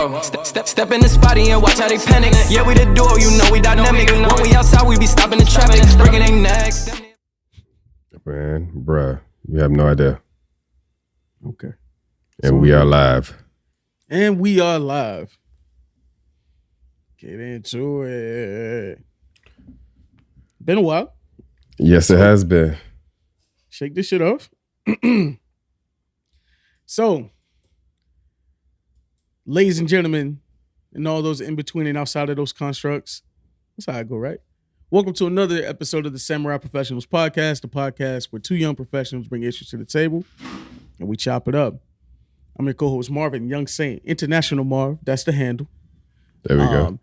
Whoa. Step in the spot and watch how they panic. Yeah, we the duo, you know we dynamic. When we outside, we be stopping the traffic, bringing they next. Man, bruh, you have no idea. Okay. And we are live. And we are live. Get into it. Been a while. Yes, it has been. Shake this shit off. So, ladies and gentlemen, and all those in between and outside of those constructs, that's how I go, right? Welcome to another episode of the Samurai Professionals Podcast, the podcast where two young professionals bring issues to the table and we chop it up. I'm your co-host Marvin, Young Saint, International Marv, that's the handle. There we go.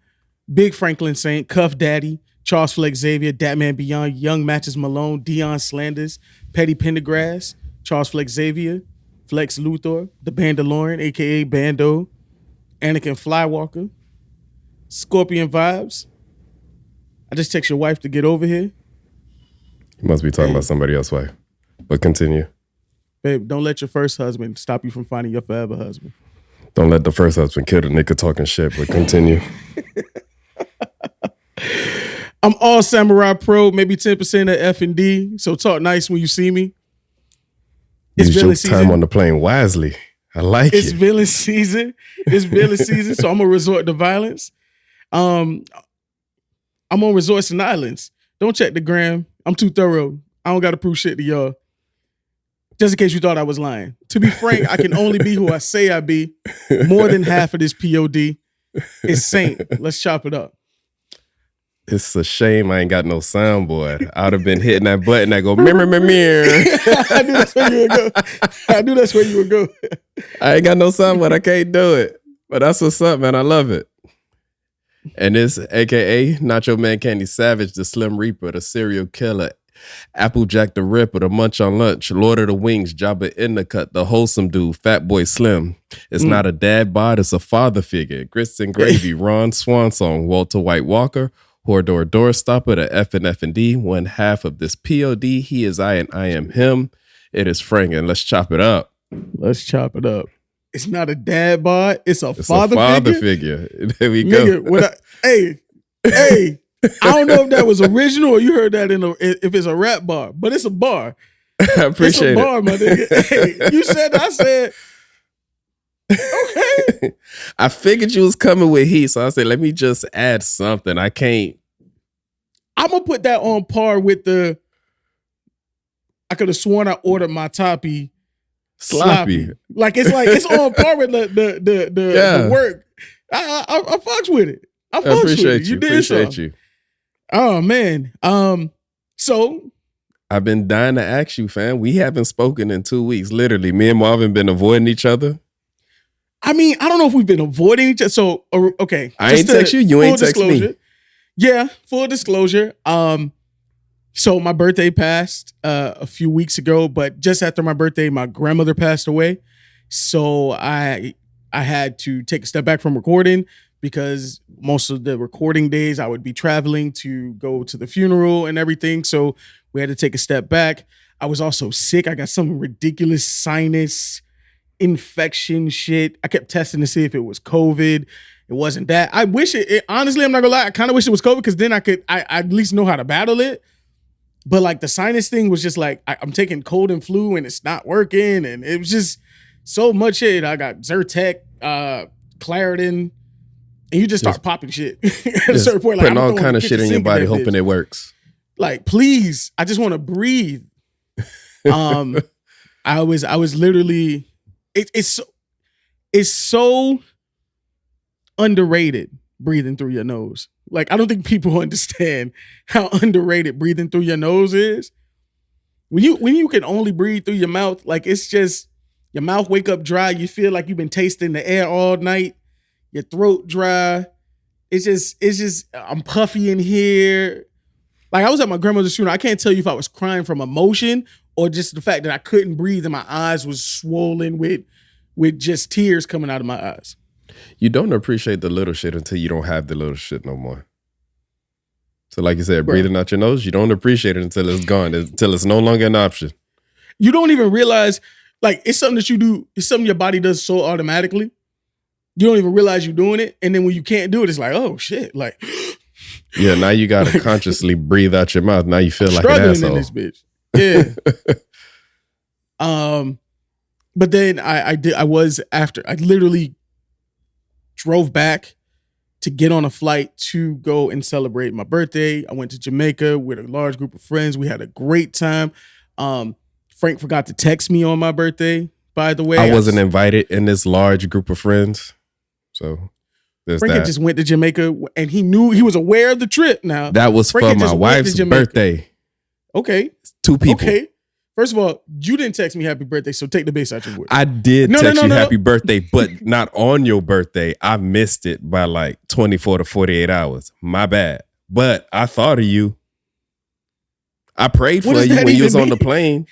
Big Franklin Saint, Cuff Daddy, Charles Flex Xavier, Datman Beyond, Young Matches Malone, Dion Slanders, Petty Pendergrass, Charles Flex Xavier, Flex Luthor, the Bandalorian, a.k.a. Bando, Anakin Flywalker, Scorpion Vibes. I just text your wife to get over here. You must be talking about somebody else's wife. But continue. Babe, don't let your first husband stop you from finding your forever husband. Don't let the first husband kill the nigga talking shit, but continue. I'm all Samurai Pro, maybe 10% of F&D, so talk nice when you see me. It's Use villain your season. time on the plane wisely. I like It's it. villain season. It's villain season, so I'm going to resort to violence. I'm on resorts and islands. Don't check the gram. I'm too thorough. I don't got to prove shit to y'all. Just in case you thought I was lying. To be frank, I can only be who I say I be. More than half of this POD is Saint. Let's chop it up. It's a shame I ain't got no soundboard. I would have been hitting that button that go, mirror. I knew that's where you would go. I knew that's where you would go. I ain't got no soundboard. I can't do it. But that's what's up, man. I love it. And it's a.k.a. Nacho Man Candy Savage, the Slim Reaper, the serial killer, Applejack the Ripper, the Munch on Lunch, Lord of the Wings, Jabba in the Cut, the wholesome dude, Fat Boy Slim. It's not a dad bod, it's a father figure. Grits and Gravy, Ron Swansong, Walter White Walker, Hordor Doorstopper, the F&D, one half of this POD. He is I and I am him. It is Frank, and let's chop it up. Let's chop it up. It's not a dad bod, it's a It's father a father figure. There we go. Nigga, hey, I don't know if that was original or you heard that if it's a rap bar, but it's a bar. I appreciate it's a bar, my nigga. Hey, you said that, I said, okay. I figured you was coming with heat, so I said, let me just add something. I can't. I'm gonna put that on par with I could have sworn I ordered my toppy sloppy. Like it's on par with the work. I fucks with it. I appreciate you. You did appreciate so. you. Oh man. So I've been dying to ask you, fam. We haven't spoken in 2 weeks. Literally, me and Marvin been avoiding each other. I mean, I don't know if we've been avoiding each other. So okay, I ain't text you. You ain't text me. Yeah, full disclosure. So my birthday passed a few weeks ago, but just after my birthday, my grandmother passed away. So I had to take a step back from recording because most of the recording days I would be traveling to go to the funeral and everything. So we had to take a step back. I was also sick. I got some ridiculous sinus infection shit. I kept testing to see if it was COVID. It wasn't that. I wish it honestly, I'm not gonna lie, I kind of wish it was COVID because then I at least know how to battle it. But like the sinus thing was just like, I'm taking cold and flu and it's not working. And it was just so much shit. I got Zyrtec, Claritin, and you just start popping shit. At a certain point, like putting all kind of shit in your body, hoping it works. Like, please, I just want to breathe. I was literally, it's so underrated breathing through your nose. Like, I don't think people understand how underrated breathing through your nose is. When you can only breathe through your mouth, like it's just your mouth wake up dry. You feel like you've been tasting the air all night. Your throat dry. It's just I'm puffy in here. Like I was at my grandmother's funeral. I can't tell you if I was crying from emotion or just the fact that I couldn't breathe and my eyes was swollen with just tears coming out of my eyes. You don't appreciate the little shit until you don't have the little shit no more. So like you said, breathing out your nose, you don't appreciate it until it's gone, until it's no longer an option. You don't even realize, like, it's something that you do, it's something your body does so automatically You don't even realize you're doing it. And then when you can't do it, it's like, oh shit. Like, Yeah, now you got to consciously breathe out your mouth. Now you feel like an struggling asshole. in this bitch. Yeah. But then I literally drove back to get on a flight to go and celebrate my birthday. I went to Jamaica with a large group of friends. We had a great time. Frank forgot to text me on my birthday, by the way. I wasn't invited in this large group of friends. So there's Frank that. had just went to Jamaica and he was aware of the trip now. That was Frank for had my just went to wife's Jamaica. birthday. Okay. 2 people. Okay. First of all, you didn't text me happy birthday, so take the base out your word. I did text you happy birthday, but not on your birthday. I missed it by like 24 to 48 hours. My bad. But I thought of you. I prayed for you when you was on the plane.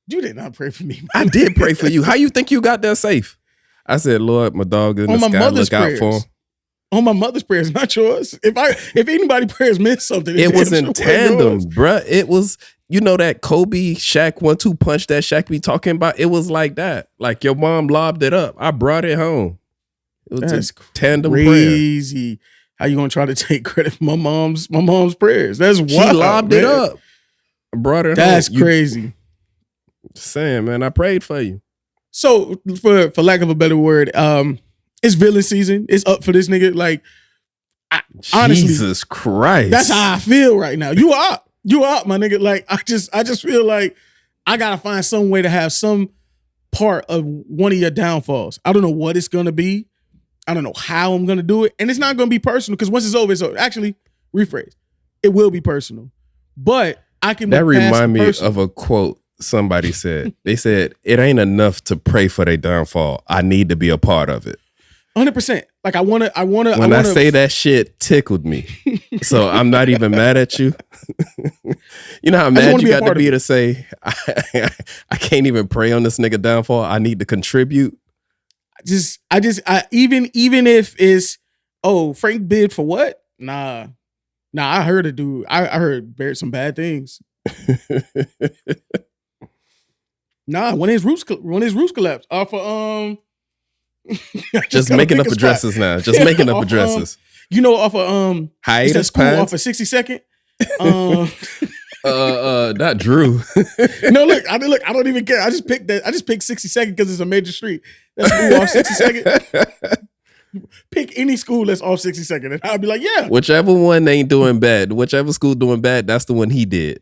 You did not pray for me. I did pray for you. How you think you got there safe? I said, Lord, my dog in the sky, look out for him. On my mother's prayers, not yours. If anybody prayers meant something, it was in tandem, bruh. It was, you know, that Kobe Shaq 1-2 punch that Shaq be talking about. It was like that. Like your mom lobbed it up. I brought it home. It was That's a tandem crazy. Prayer. How you gonna try to take credit for my mom's prayers? That's wild. She lobbed it up. I brought it home. That's crazy. Saying, man, I prayed for you. So for lack of a better word, it's villain season. It's up for this nigga. Like, honestly, Jesus Christ, that's how I feel right now. You up, my nigga. Like, I just feel like I gotta find some way to have some part of one of your downfalls. I don't know what it's gonna be. I don't know how I'm gonna do it, and it's not gonna be personal because once it's over, it's over. Actually, rephrase, it will be personal, but I can. That remind me of a quote somebody said. They said, "It ain't enough to pray for their downfall. I need to be a part of it." 100%. Like I wanna. When I say that shit tickled me, so I'm not even mad at you. You know how mad you got to be to say, I can't even pray on this nigga downfall. I need to contribute. Even if it's, oh, Frank bid for what? Nah. I heard a dude. I heard some bad things. Nah, when his roofs collapsed off of just making up addresses now. Just making up addresses. Off of hiatus school off of 62nd. Not Drew. No, look, I don't even care. I just picked 62nd because it's a major street. That's school off 62nd. Pick any school that's off 62nd, and I'll be like, yeah. Whichever one ain't doing bad, whichever school doing bad, that's the one he did.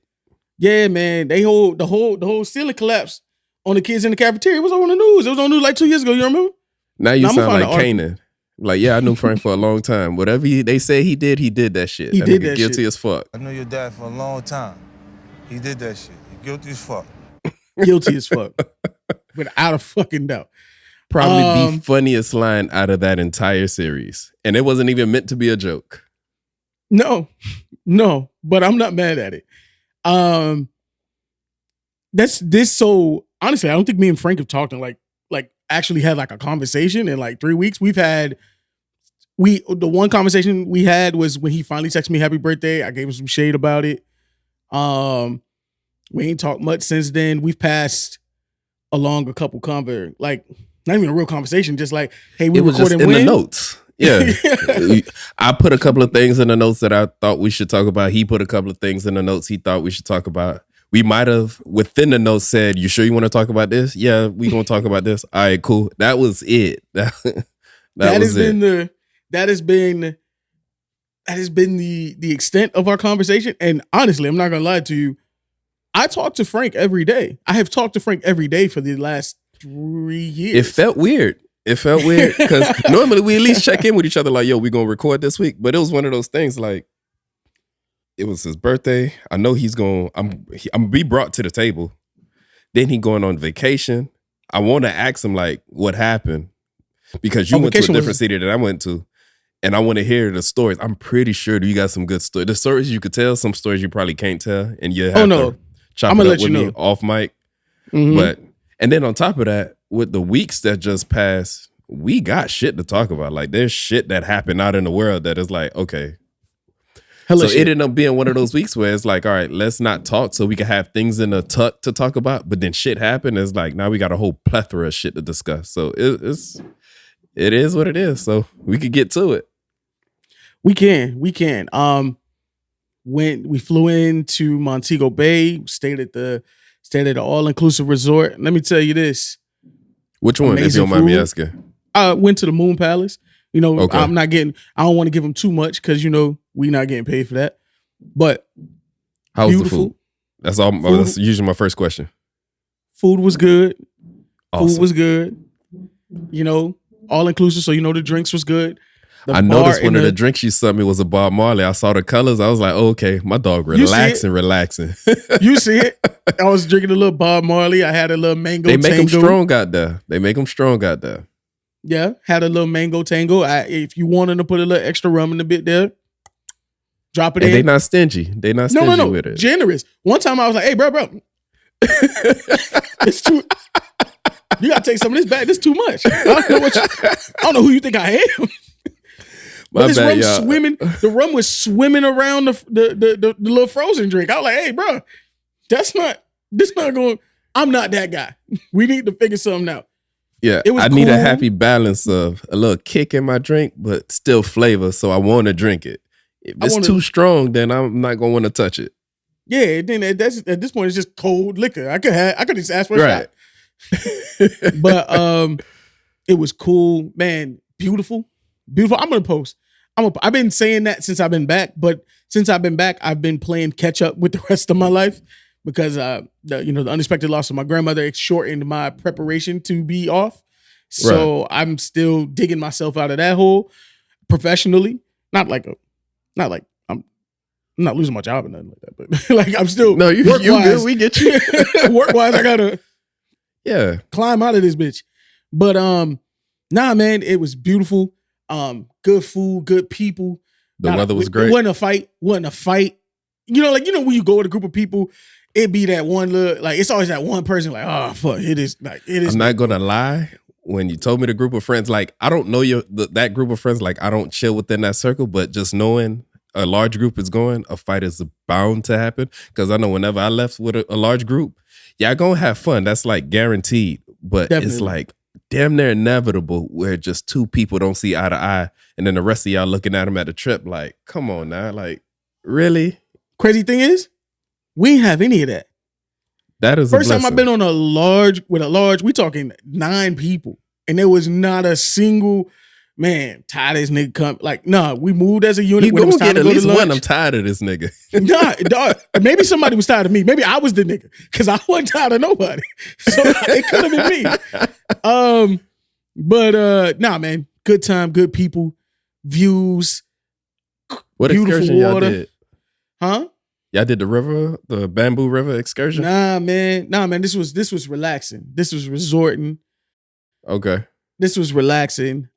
Yeah, man. The whole ceiling collapse on the kids in the cafeteria. It was on the news. It was on the news like 2 years ago. You remember? Now you sound like Kanan. Like, yeah, I knew Frank for a long time. Whatever they say he did that shit. He did that guilty shit. As fuck. I knew your dad for a long time. He did that shit. He guilty as fuck. Guilty as fuck. Without a fucking doubt. Probably the funniest line out of that entire series. And it wasn't even meant to be a joke. No, but I'm not mad at it. So honestly, I don't think me and Frank have talked in like actually had like a conversation in like 3 weeks. The one conversation we had was when he finally texted me happy birthday. I gave him some shade about it. We ain't talked much since then. We've passed along a couple like not even a real conversation, just like, hey, we recording in the notes. Yeah. I put a couple of things in the notes that I thought we should talk about. He put a couple of things in the notes he thought we should talk about. We might have within the notes said, you sure you want to talk about this? Yeah, we gonna talk about this. All right, cool. That was it. That has been the extent of our conversation. And honestly, I'm not gonna lie to you. I talk to Frank every day. I have talked to Frank every day for the last 3 years. It felt weird because normally we at least check in with each other like, yo, we gonna record this week. But it was one of those things like, it was his birthday. I know I'm gonna be brought to the table. Then he going on vacation. I want to ask him like what happened because you went to a different city that I went to, and I want to hear the stories. I'm pretty sure that you got some good stories. The stories you could tell, some stories you probably can't tell, and you have to chop it up with me off mic. Mm-hmm. But and then on top of that, with the weeks that just passed, we got shit to talk about. Like there's shit that happened out in the world that is like, okay. So it ended up being one of those weeks where it's like, all right, let's not talk so we can have things in a tuck to talk about. But then shit happened. It's like, now we got a whole plethora of shit to discuss. So it is what it is. So we could get to it. We can. When we flew into Montego Bay, stayed at the all-inclusive resort. Let me tell you this. Which one, if you don't mind me asking? I went to the Moon Palace. You know, Okay. I don't want to give them too much because, you know, we not getting paid for that. But How was the beautiful. food? That's all. That's usually my first question. Food was good. Awesome. Food was good. You know, all-inclusive, so you know the drinks was good. I noticed one of the drinks you sent me was a Bob Marley. I saw the colors. I was like, oh, okay, my dog relaxing. You see it? I was drinking a little Bob Marley. I had a little mango They make tango. them strong out there. Yeah, had a little mango tango. If you wanted to put a little extra rum in the bit there, drop it in. They not stingy. They not stingy with it. Generous. One time I was like, hey, bro. It's too... You gotta take some of this back. This is too much. I don't know who you think I am. But this rum swimming, the rum was swimming around the little frozen drink. I was like, hey, bro, this not going, I'm not that guy. We need to figure something out. Yeah, I need a happy balance of a little kick in my drink, but still flavor. So I want to drink it. If it's too strong, then I'm not going to want to touch it. Yeah, then at this point, it's just cold liquor. I could just ask for a shot. But it was cool, man. Beautiful. I'm gonna post. I've been saying that since I've been back, but since I've been back, I've been playing catch up with the rest of my life because the unexpected loss of my grandmother shortened my preparation to be off. So I'm still digging myself out of that hole professionally. Not like I'm not losing my job or nothing like that, but like I'm still you good. We get you. Work wise, I gotta climb out of this bitch. But nah, man, it was beautiful. Good food, good people. The weather was great. It wasn't a fight. You know, when you go with a group of people, it be that one look, like it's always that one person like, oh fuck, it is. I'm not gonna lie. When you told me the group of friends, like I don't know that group of friends, like I don't chill within that circle, but just knowing a large group is going, a fight is bound to happen. Because I know whenever I left with a large group, y'all gonna have fun. That's like guaranteed. But It's like damn near inevitable where just two people don't see eye to eye, and then the rest of y'all looking at them at the trip like, come on now, like really? Crazy thing is, we ain't have any of that. That is first time I've been on a large. We talking 9 people, and there was not a single man tired of this nigga come. Like, nah, we moved as a unit. You gonna get at least one. I'm tired of this nigga. Nah, dog, maybe somebody was tired of me. Maybe I was the nigga because I wasn't tired of nobody. So it could have been me. But nah, man, good time, good people, views. What excursion y'all did? Huh? Y'all did the Bamboo River excursion? Nah, man. This was relaxing. This was resorting. Okay. This was relaxing.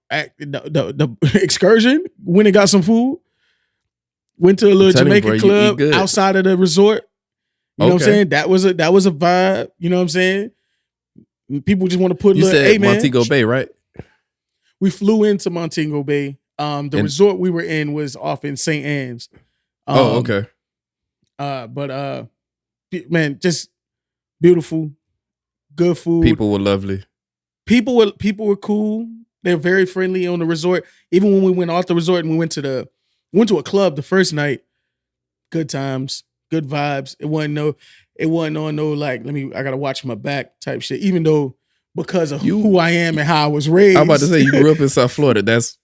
At the excursion, went and got some food. Went to a little Jamaican club outside of the resort. You know what I'm saying? That was a vibe. You know what I'm saying? People just want to put. You little, said Montego Bay, right? We flew into Montego Bay. The resort we were in was off in St. Anne's. Okay. But man, just beautiful, good food. People were lovely. People were cool. They're very friendly on the resort. Even when we went off the resort and we went to a club the first night, good times, good vibes. It wasn't on no like, I gotta watch my back type shit. Even though because of who I am and how I was raised. I'm about to say you grew up in South Florida. That's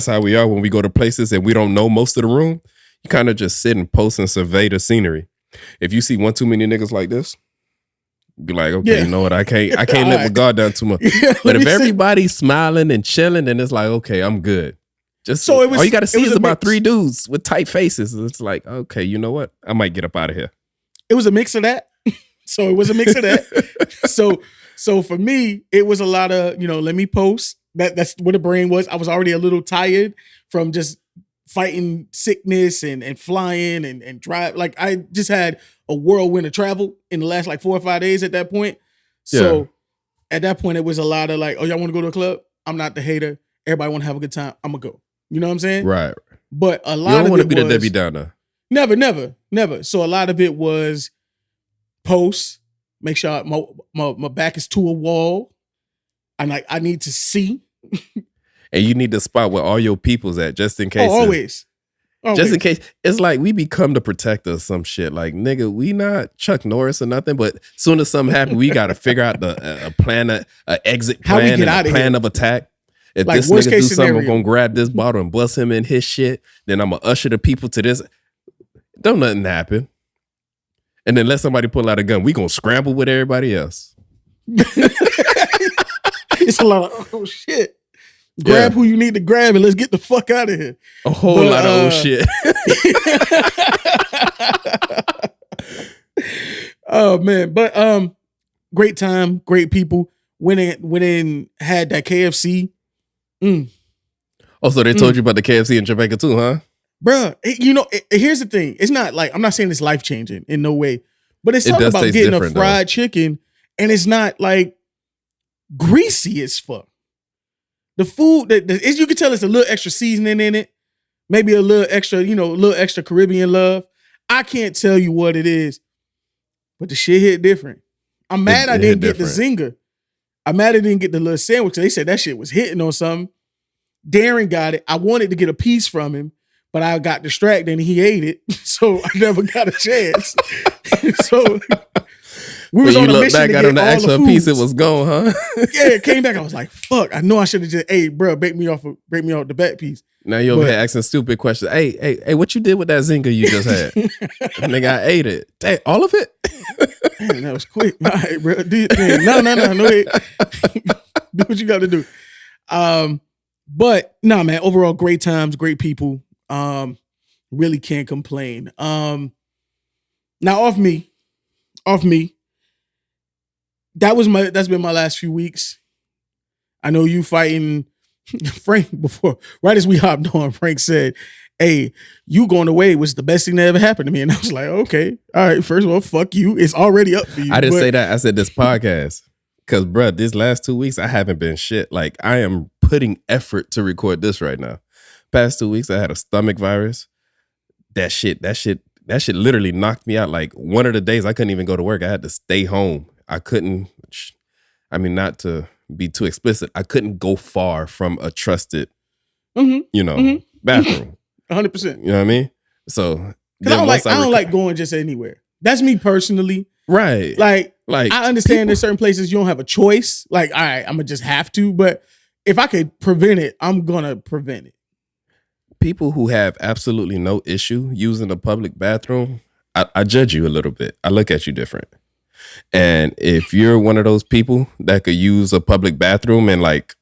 how we are when we go to places and we don't know most of the room. You kind of just sit and post and survey the scenery. If you see one too many niggas like this, be like, okay, you know what? I can't let my guard down too much. But if everybody's smiling and chilling, then it's like, okay, I'm good. All you got to see is about 3 dudes with tight faces. It's like, okay, you know what? I might get up out of here. It was a mix of that. So it was a mix of that. So for me, it was a lot of, let me post. That's what the brain was. I was already a little tired from just fighting sickness and flying and drive. Like I just had a whirlwind of travel in the last like 4 or 5 days at that point. So at that point, it was a lot of like, oh, y'all want to go to a club? I'm not the hater. Everybody want to have a good time. I'm going to go. You know what I'm saying? Right. But a lot of it was... You don't want to be the Debbie Downer. Never. So a lot of it was post, make sure my back is to a wall. I need to see. And you need to spot where all your people's at, just in case. Oh, always. Just in case. It's like we become the protector of some shit. Like, nigga, we not Chuck Norris or nothing, but soon as something happens, we got to figure out a plan, an exit plan, and a plan of attack. If like, this nigga do something, scenario. I'm going to grab this bottle and bust him in his shit. Then I'm going to usher the people to this. Don't nothing happen. And then let somebody pull out a gun. We going to scramble with everybody else. It's a lot of, oh, shit. Grab who you need to grab and let's get the fuck out of here. A whole lot of old shit. Oh man, but great time, great people. Went in, had that KFC. Oh, so they told you about the KFC in Jamaica too, huh? Bruh, here's the thing. It's not like, I'm not saying it's life changing in no way, but it's It something does about taste getting a different, fried chicken and it's not like greasy as fuck. The food you can tell it's a little extra seasoning in it, maybe a little extra Caribbean love. I can't tell you what it is, but the shit hit different. I'm mad I didn't get the zinger. I'm mad I didn't get the little sandwich. They said that shit was hitting on something. Darren got it. I wanted to get a piece from him, but I got distracted and he ate it, so I never got a chance. So we was on a mission back to at get him to all ask the for a piece, it foods. was gone, huh? Yeah, it came back. I was like, fuck. I know I should have just, hey, bro, break me off the back piece. Now you over here asking stupid questions. Hey, what you did with that zinger you just had? Nigga, I ate it. Dang, all of it? Man, that was quick. All right, bro. No. Wait. Do what you got to do. But no, man, overall, great times, great people. Really can't complain. Now off me. That's been my last few weeks. I know you fighting Frank before, right as we hopped on, Frank said, hey, you going away was the best thing that ever happened to me. And I was like, okay, all right, first of all, fuck you. It's already up for you. I didn't say that. I said this podcast. Because, bruh, these last 2 weeks, I haven't been shit. Like, I am putting effort to record this right now. Past 2 weeks, I had a stomach virus. That shit literally knocked me out. Like, one of the days I couldn't even go to work. I had to stay home. I couldn't, not to be too explicit, I couldn't go far from a trusted, bathroom. 100%. You know what I mean? So, I don't like going just anywhere. That's me personally. Right. Like I understand there's certain places you don't have a choice. Like, all right, I'm gonna just have to. But if I could prevent it, I'm gonna prevent it. People who have absolutely no issue using a public bathroom, I judge you a little bit. I look at you different. And if you're one of those people that could use a public bathroom in like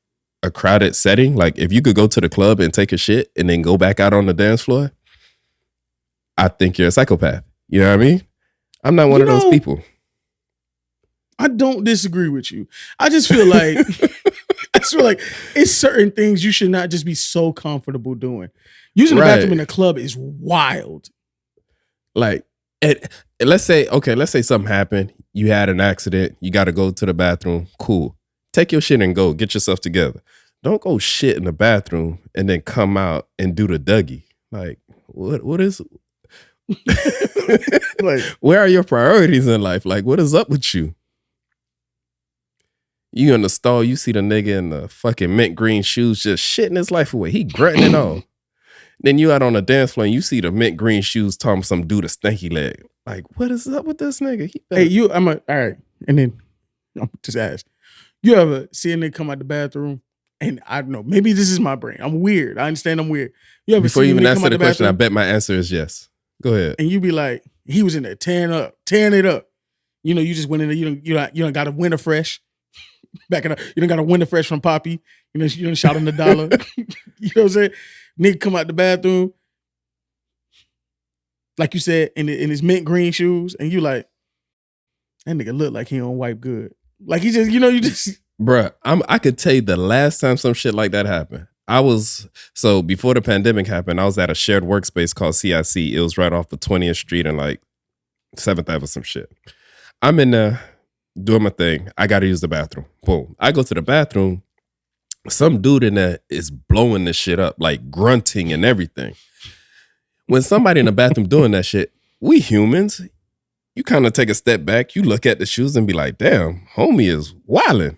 a crowded setting, like if you could go to the club and take a shit and then go back out on the dance floor, I think you're a psychopath. You know what I mean? I'm not one of those people. I don't disagree with you. I just feel like it's certain things you should not just be so comfortable doing. Using the bathroom in a club is wild. Like, let's say something happened. You had an accident. You got to go to the bathroom. Cool. Take your shit and go. Get yourself together. Don't go shit in the bathroom and then come out and do the Dougie. Like, what is... like, where are your priorities in life? Like, what is up with you? You in the stall, you see the nigga in the fucking mint green shoes just shitting his life away. He grunting it all. Then you out on the dance floor and you see the mint green shoes talking some dude a stanky leg. Like, what is up with this nigga? All right. And then I'm just ask. You ever see a nigga come out the bathroom? And I don't know, maybe this is my brain. I'm weird. I understand I'm weird. You ever Before you even answer the question, bathroom, I bet my answer is yes. Go ahead. And you be like, he was in there tearing it up. You know, you just went in there, you don't got a winter fresh. Back it up. You don't got a winter fresh from Poppy. You don't shout him the dollar. You know what I'm saying? Nigga come out the bathroom, like you said, in his mint green shoes, and you like, that nigga look like he don't wipe good. Like he just, you just. Bruh, I could tell you the last time some shit like that happened. So before the pandemic happened, I was at a shared workspace called CIC. It was right off the 20th Street and like 7th Ave or some shit. I'm in there doing my thing. I got to use the bathroom. Boom. I go to the bathroom. Some dude in there is blowing this shit up, like grunting and everything. When somebody in the bathroom doing that shit, we humans, you kind of take a step back. You look at the shoes and be like, damn, homie is wildin'.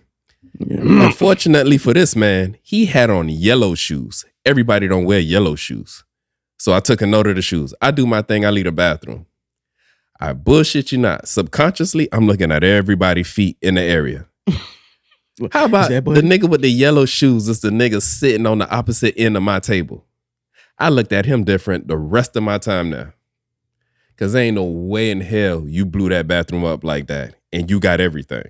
Unfortunately for this man, he had on yellow shoes. Everybody don't wear yellow shoes. So I took a note of the shoes. I do my thing. I leave the bathroom. I bullshit you not. Subconsciously, I'm looking at everybody's feet in the area. How about the nigga with the yellow shoes is the nigga sitting on the opposite end of my table? I looked at him different the rest of my time now. Because there ain't no way in hell you blew that bathroom up like that and you got everything.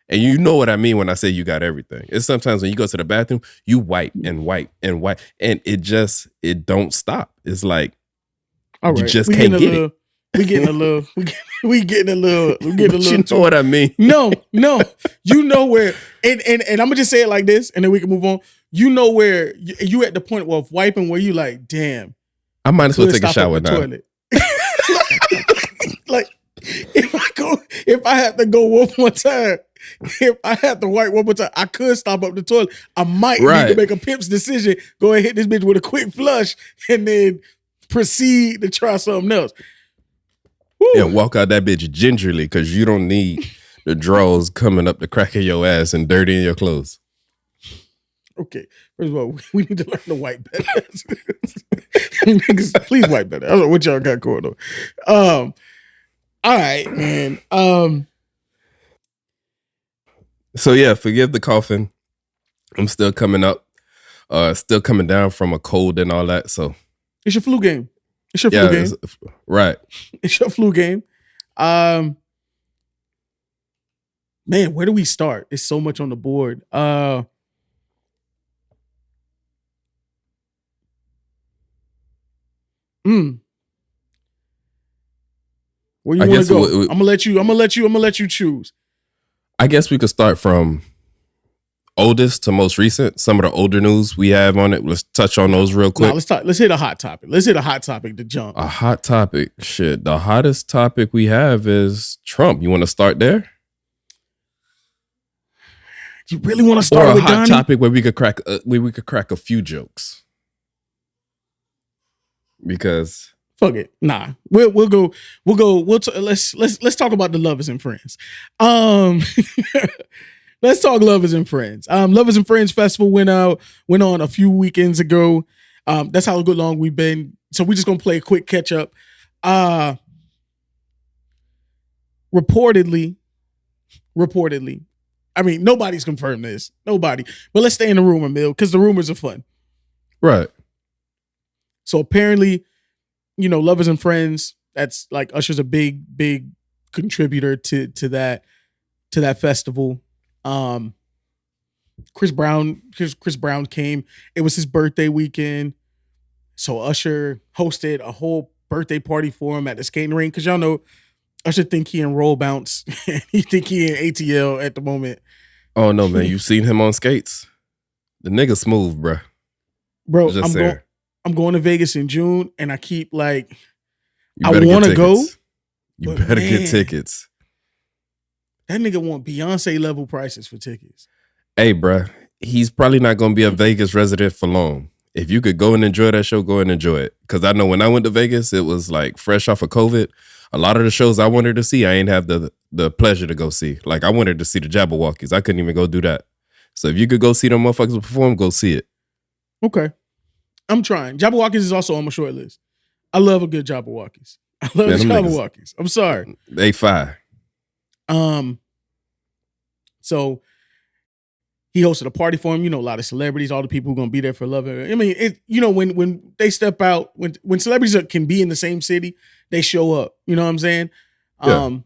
And you know what I mean when I say you got everything. It's sometimes when you go to the bathroom, you wipe and wipe and wipe. And it don't stop. It's like, all right, you just can't get it. We getting a little. You know what I mean? No. You know where, and I'm gonna just say it like this, and then we can move on. You know where you at the point of wiping where you like, damn, I might as well take a shower now. Toilet. Like if I have to go one more time, if I have to wipe one more time, I could stop up the toilet. I might need to make a pimps decision. Go ahead, hit this bitch with a quick flush, and then proceed to try something else. Woo. And walk out that bitch gingerly because you don't need the drawers coming up the crack of your ass and dirty in your clothes. Okay, first of all, we need to learn to wipe better. Niggas, please wipe better. I don't know what y'all got going on. All right, man. So yeah, forgive the coughing. I'm still coming up. Still coming down from a cold and all that. So it's your flu game. It's your flu game. Right. It's your flu game. Man, where do we start? It's so much on the board. Where you want to go? I'm gonna let you choose. I guess we could start from oldest to most recent. Some of the older news we have on it. Let's touch on those real quick. Let's hit a hot topic. Let's hit a hot topic to jump. A hot topic. Shit. The hottest topic we have is Trump. You want to start there? You really want to start with a hot Donnie? topic where we could crack a few jokes. Because fuck it. Nah. Let's talk about the Lovers and Friends. Let's talk Lovers and Friends. Lovers and Friends Festival went on a few weekends ago. That's how good long we've been. So we're just gonna play a quick catch up. Reportedly, I mean, nobody's confirmed this. Nobody. But let's stay in the rumor mill because the rumors are fun. Right. So apparently, Lovers and Friends, that's like Usher's a big contributor to that festival. Chris Brown came. It was his birthday weekend. So Usher hosted a whole birthday party for him at the skating rink. Cause y'all know Usher think he in roll bounce. He think he in ATL at the moment. Oh no, man. You've seen him on skates. The nigga smooth, bruh. Bro, I'm going to Vegas in June and I keep like, I want to go. You better get tickets. That nigga want Beyonce level prices for tickets. Hey, bruh, he's probably not going to be a Vegas resident for long. If you could go and enjoy that show, go and enjoy it. Because I know when I went to Vegas, it was like fresh off of COVID. A lot of the shows I wanted to see, I ain't have the pleasure to go see. Like I wanted to see the Jabberwockies. I couldn't even go do that. So if you could go see them motherfuckers perform, go see it. Okay. I'm trying. Jabberwockies is also on my short list. I love a good Jabberwockies. I love Jabberwockies. I'm sorry. They fire. So he hosted a party for him. A lot of celebrities, all the people who are gonna be there for love. I mean, when they step out, when celebrities can be in the same city, they show up. You know what I'm saying? Yeah.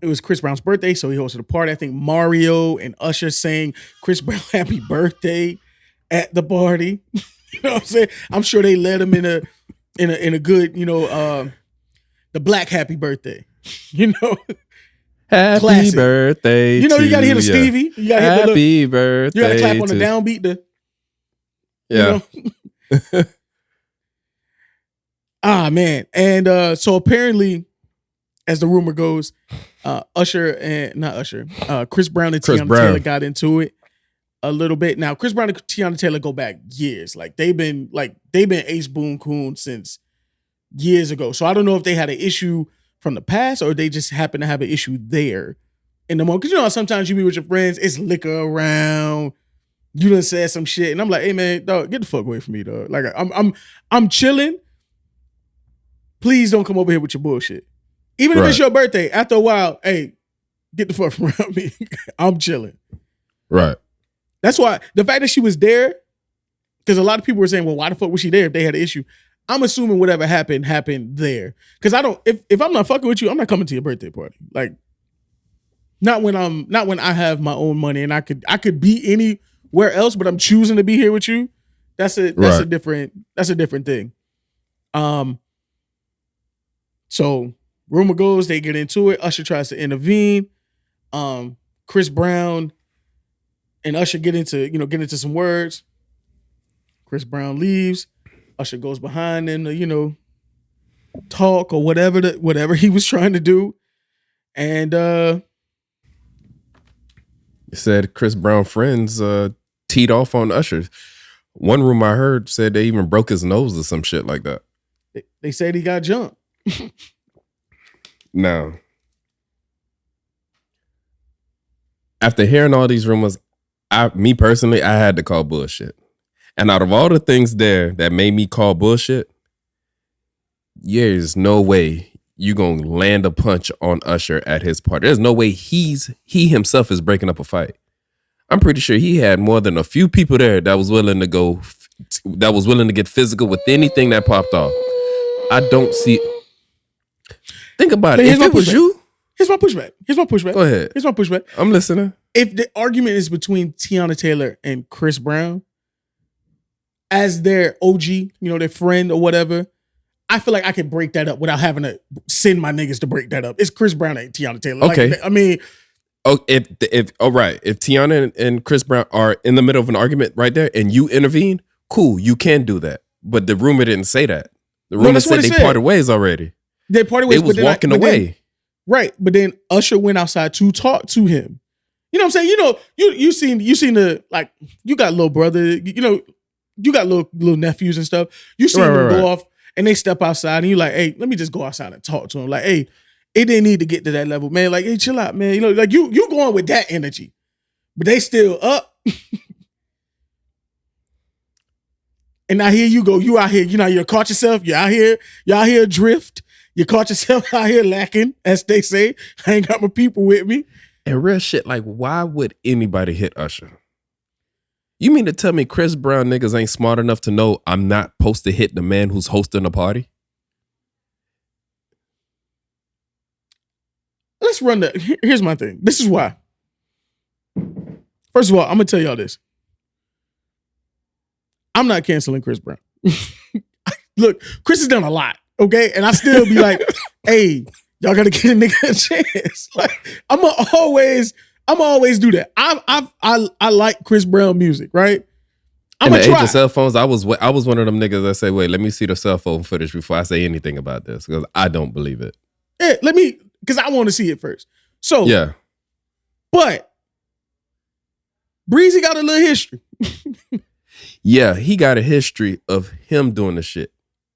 It was Chris Brown's birthday, so he hosted a party. I think Mario and Usher sang Chris Brown happy birthday at the party. You know what I'm saying? I'm sure they led him in a good, the black happy birthday. Happy classic. Birthday. You gotta hit a Stevie. You gotta hit happy birthday. You gotta clap on the downbeat. Man. And so apparently, as the rumor goes, Chris Brown and Tiana Taylor got into it a little bit. Now, Chris Brown and Tiana Taylor go back years. Like they've been Ace Boon Coon since years ago. So I don't know if they had an issue from the past or they just happened to have an issue there in the moment. Because you know how sometimes you be with your friends, it's liquor around. You done said some shit, and I'm like, hey man, dog, get the fuck away from me, dog. Like I'm chilling. Please don't come over here with your bullshit. Even if it's your birthday, after a while, hey, get the fuck from around me. I'm chilling. Right. That's why the fact that she was there, because a lot of people were saying, well, why the fuck was she there if they had an issue? I'm assuming whatever happened there. Because I don't, if I'm not fucking with you, I'm not coming to your birthday party. Like, not when I have my own money and I could be anywhere else, but I'm choosing to be here with you. That's a different thing. So rumor goes they get into it. Usher tries to intervene. Chris Brown and Usher get into some words. Chris Brown leaves. Usher goes behind them to, talk or whatever he was trying to do. And it said Chris Brown friends teed off on Usher. One rumor I heard said they even broke his nose or some shit like that. They said he got jumped. Now, after hearing all these rumors, me personally, I had to call bullshit. And out of all the things there that made me call bullshit, there's no way you gonna land a punch on Usher at his party. There's no way he himself is breaking up a fight. I'm pretty sure he had more than a few people there that was willing to get physical with anything that popped off. I don't see. Think about it. If it was you, here's my pushback. Go ahead. Here's my pushback. I'm listening. If the argument is between Tiana Taylor and Chris Brown, as their OG, their friend or whatever, I feel like I could break that up without having to send my niggas to break that up. It's Chris Brown and Tiana Taylor. Okay. Like, I mean, if Tiana and Chris Brown are in the middle of an argument right there and you intervene, cool, you can do that. But the rumor didn't say that. The rumor said they parted ways already. They parted ways. They was walking away. Right. But then Usher went outside to talk to him. You know what I'm saying? You seen the, like, you got little brother, you got little nephews and stuff. You seen them go off and they step outside and you like, hey, let me just go outside and talk to him. Like, hey, it didn't need to get to that level, man. Like, hey, chill out, man. Like you going with that energy, but they still up. And now here you go. You out here, you caught yourself. You're out here adrift. You caught yourself out here lacking, as they say. I ain't got my people with me. And real shit, like, why would anybody hit Usher? You mean to tell me Chris Brown niggas ain't smart enough to know I'm not supposed to hit the man who's hosting a party? Let's run here's my thing. This is why. First of all, I'm going to tell y'all this. I'm not canceling Chris Brown. Look, Chris has done a lot, okay? And I still be like, hey, y'all got to get a nigga a chance. Like, I'm always do that. I like Chris Brown music, right? In the age of cell phones, I was one of them niggas that say, wait, let me see the cell phone footage before I say anything about this, because I don't believe it. Yeah, because I want to see it first. So, yeah. But Breezy got a little history. Yeah, he got a history of him doing the shit.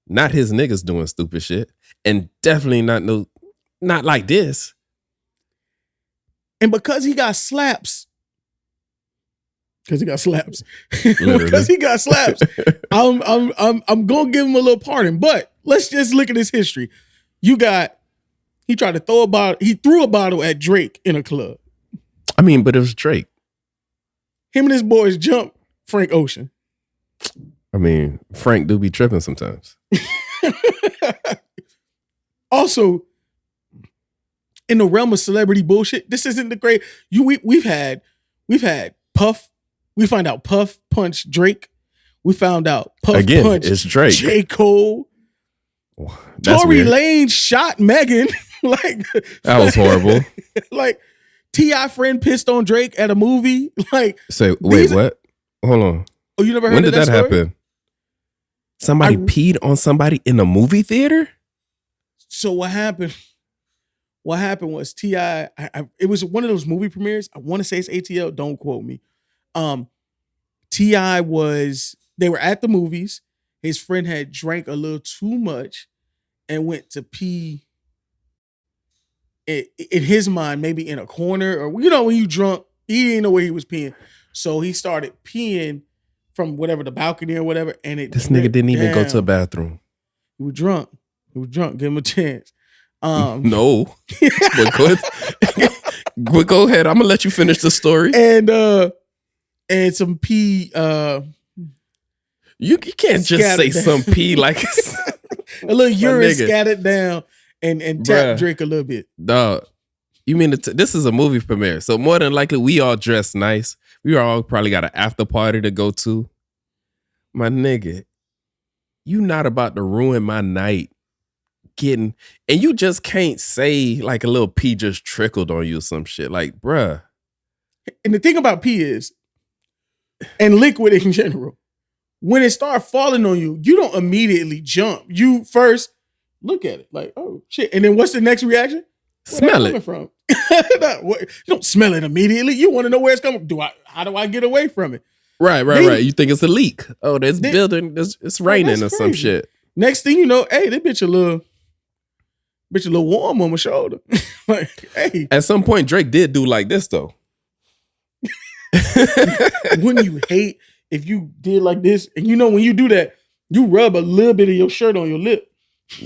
Not his niggas doing stupid shit. And definitely not like this. And because he got slaps, I'm gonna give him a little pardon. But let's just look at his history. He tried to throw a bottle. He threw a bottle at Drake in a club. I mean, but it was Drake. Him and his boys jumped Frank Ocean. I mean, Frank do be tripping sometimes. Also, in the realm of celebrity bullshit, this isn't the great. We've had Puff. We find out Puff punched Drake. We found out Puff punched it's Drake. J. Cole. Tory Lanez shot Megan. That was horrible. Like, T.I. friend pissed on Drake at a movie. Like, say, wait, what? Hold on. Oh, you never heard when of did that story? happen? Somebody peed on somebody in a movie theater? So what happened? What happened was T.I. It was one of those movie premieres. I want to say it's ATL. Don't quote me. T.I. they were at the movies. His friend had drank a little too much and went to pee in his mind, maybe in a corner or when you drunk, he didn't know where he was peeing, so he started peeing from whatever the balcony or whatever, and This nigga didn't even go to the bathroom. He was drunk. Give him a chance. No, but go ahead. I'm gonna let you finish the story. And some pee. You can't just say some pee like a little urine scattered down and tap Drake a little bit. Dog, you mean this is a movie premiere, so more than likely we all dressed nice. We all probably got an after party to go to. My nigga, you not about to ruin my night. And you just can't say like a little pee just trickled on you or some shit. Like, bruh. And the thing about pee is, and liquid in general, when it starts falling on you, you don't immediately jump. You first look at it like, oh shit. And then what's the next reaction? Smell it. From? You don't smell it immediately. You want to know where it's coming. How do I get away from it? Right. You think it's a leak. Oh, there's building. It's raining or some shit. Next thing you know, hey, that bitch a little warm on my shoulder. Like, hey. At some point, Drake did do like this though. Wouldn't you hate if you did like this? And when you do that, you rub a little bit of your shirt on your lip.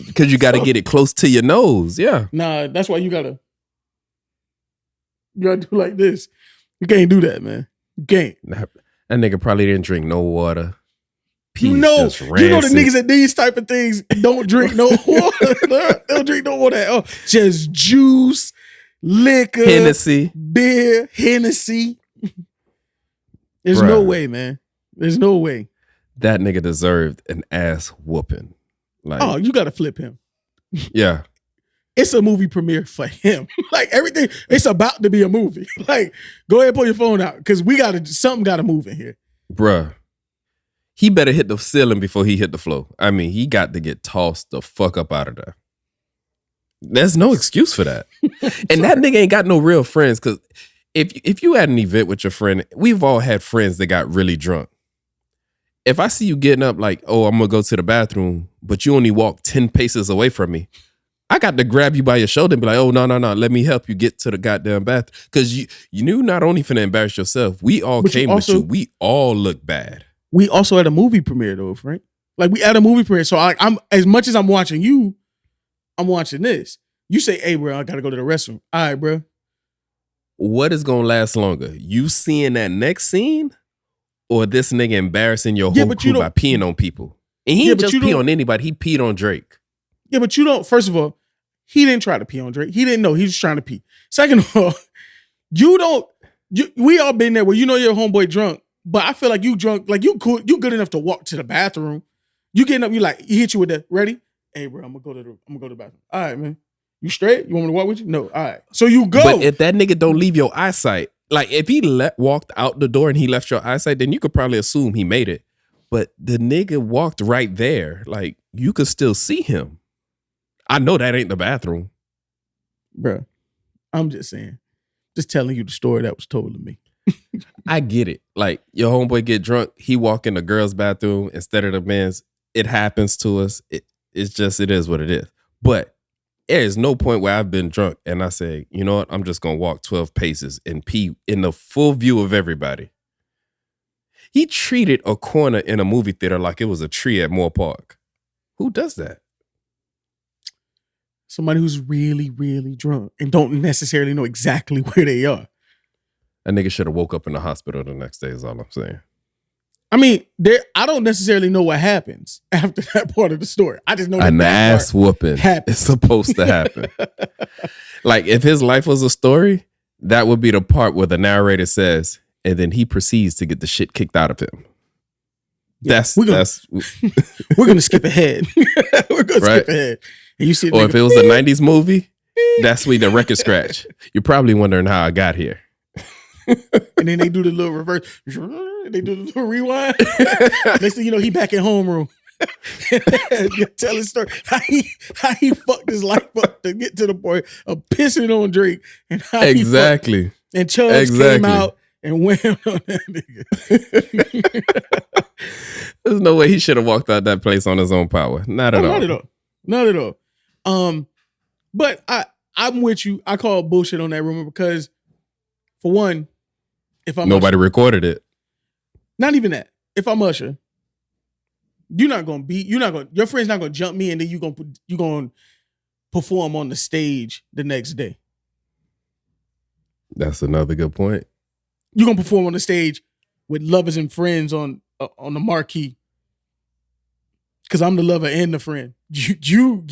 Because you got to get it close to your nose. Yeah. Nah, that's why you gotta do like this. You can't do that, man. You can't. That nigga probably didn't drink no water. You know the niggas that these type of things don't drink no water. They don't drink no water at all. Just juice, liquor, Hennessy, beer, Hennessy. There's no way, man. There's no way. That nigga deserved an ass whooping. Like, oh, you gotta flip him. Yeah. It's a movie premiere for him. Like everything, it's about to be a movie. Like, go ahead and pull your phone out because something gotta move in here. Bruh. He better hit the ceiling before he hit the floor. I mean, he got to get tossed the fuck up out of there. There's no excuse for that. And that nigga ain't got no real friends because if you had an event with your friend, we've all had friends that got really drunk. If I see you getting up like, oh, I'm going to go to the bathroom, but you only walk 10 paces away from me, I got to grab you by your shoulder and be like, oh, no, let me help you get to the goddamn bathroom. Because you knew not only finna embarrass yourself, we all came with you. We all look bad. We also had a movie premiere though, Frank. Like we had a movie premiere. So I'm as much as I'm watching you, I'm watching this. You say, hey, bro, I got to go to the restroom. All right, bro. What is going to last longer? You seeing that next scene or this nigga embarrassing your whole crew by peeing on people? And he didn't just pee on anybody. He peed on Drake. Yeah, but you don't. First of all, he didn't try to pee on Drake. He didn't know. He was trying to pee. Second of all, we all been there where your homeboy drunk, but I feel like you drunk, like you good enough to walk to the bathroom. You getting up, he hit you with that, ready? Hey, bro, I'm gonna go to the bathroom. All right, man. You straight? You want me to walk with you? No. All right. So you go. But if that nigga don't leave your eyesight, like if he walked out the door and he left your eyesight, then you could probably assume he made it. But the nigga walked right there. Like you could still see him. I know that ain't the bathroom. Bro, I'm just saying. Just telling you the story that was told to me. I get it. Like your homeboy get drunk, he walk in the girl's bathroom instead of the men's. It happens to us. It is what it is. But there is no point where I've been drunk and I say, you know what? I'm just going to walk 12 paces and pee in the full view of everybody. He treated a corner in a movie theater like it was a tree at Moore Park. Who does that? Somebody who's really, really drunk and don't necessarily know exactly where they are. That nigga should have woke up in the hospital the next day is all I'm saying. I mean, I don't necessarily know what happens after that part of the story. I just know an ass whooping is supposed to happen. Like if his life was a story, that would be the part where the narrator says, and then he proceeds to get the shit kicked out of him. Yeah, we're gonna skip ahead. We're gonna skip ahead. And you see, or if it was a 90s movie, that's where the record scratch. You're probably wondering how I got here. And then they do the little reverse. They do the little rewind. Next thing you know, he back in homeroom. Tell his story. How he fucked his life up to get to the point of pissing on Drake. And how exactly. And Chubbs came out and went on that nigga. There's no way he should have walked out that place on his own power. Not at all. Not at all. Not at all. But I'm with you. I call bullshit on that rumor because, for one, if I'm Nobody Usher, recorded it. not even that. If I'm Usher, your friend's not gonna jump me and then you gonna perform on the stage the next day. That's another good point. You're gonna perform on the stage with lovers and friends on the marquee. Cause I'm the lover and the friend. You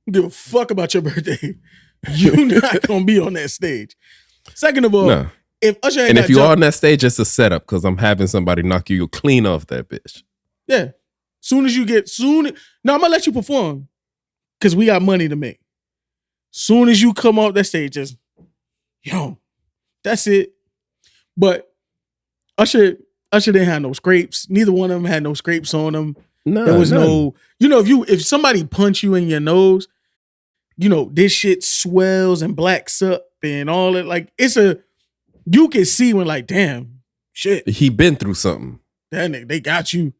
give a fuck about your birthday. You're not gonna be on that stage. Second of all, No. if Usher ain't And got if you're jumped, on that stage, it's a setup because I'm having somebody knock you clean off that bitch. yeah. No, I'm gonna let you perform. Cause we got money to make. Soon as you come off that stage, just that's it. But Usher didn't have no scrapes. Neither one of them had no scrapes on them. No, There was none. no, if somebody punch you in your nose, this shit swells and blacks up and all that. Like you can see when like, damn, shit, He been through something. that nigga, they got you.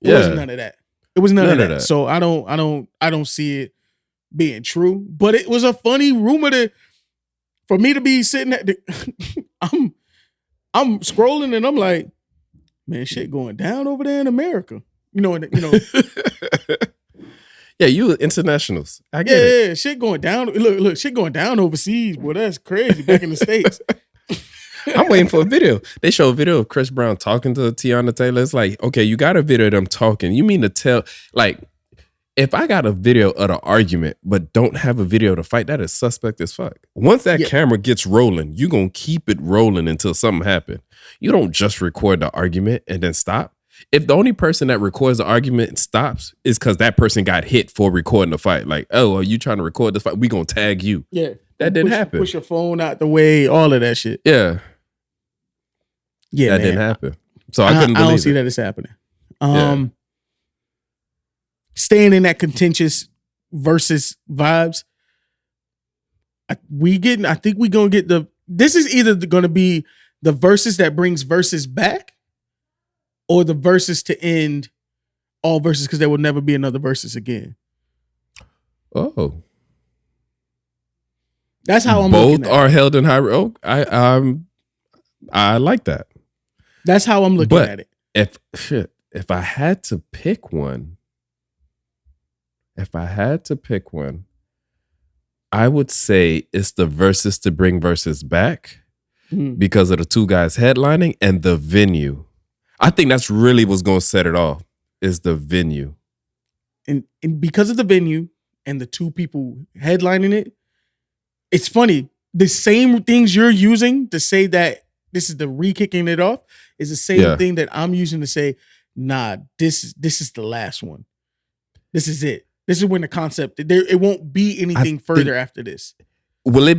It Yeah. wasn't none of that. It was none of that. So I don't see it being true. But it was a funny rumor for me to be sitting at I'm scrolling and I'm like, man, shit going down over there in America. Yeah, you internationals. I get it. Yeah, shit going down. Look, shit going down overseas. Boy, that's crazy. Back in the States. I'm waiting for a video. They show a video of Chris Brown talking to Tiana Taylor. It's like, okay, you got a video of them talking. You mean to tell, like, if I got a video of the argument but don't have a video to fight, that is suspect as fuck. Once that camera gets rolling, you going to keep it rolling until something happens. You don't just record the argument and then stop. If the only person that records the argument and stops is because that person got hit for recording the fight, like, oh, are you trying to record this fight? We going to tag you. Yeah. That didn't happen. Push your phone out the way, all of that shit. Yeah. Yeah, that man. didn't happen. So I couldn't believe I don't see it. that it's happening. Staying in that contentious versus vibes. I think we gonna get this is either gonna be the versus that brings versus back, or the versus to end all verses because there will never be another versus again. Oh. That's how I'm Both looking at are it. held in high. Oh, I like that. That's how I'm looking at it. If I had to pick one, I would say it's the versus to bring versus back because of the two guys headlining and the venue. I think that's really what's going to set it off is the venue. And because of the venue and the two people headlining it, it's funny. The same things you're using to say that this is the re-kicking it off is the same thing that I'm using to say, nah, this is the last one. This is it. This is when the concept, it won't be anything further after this. Will it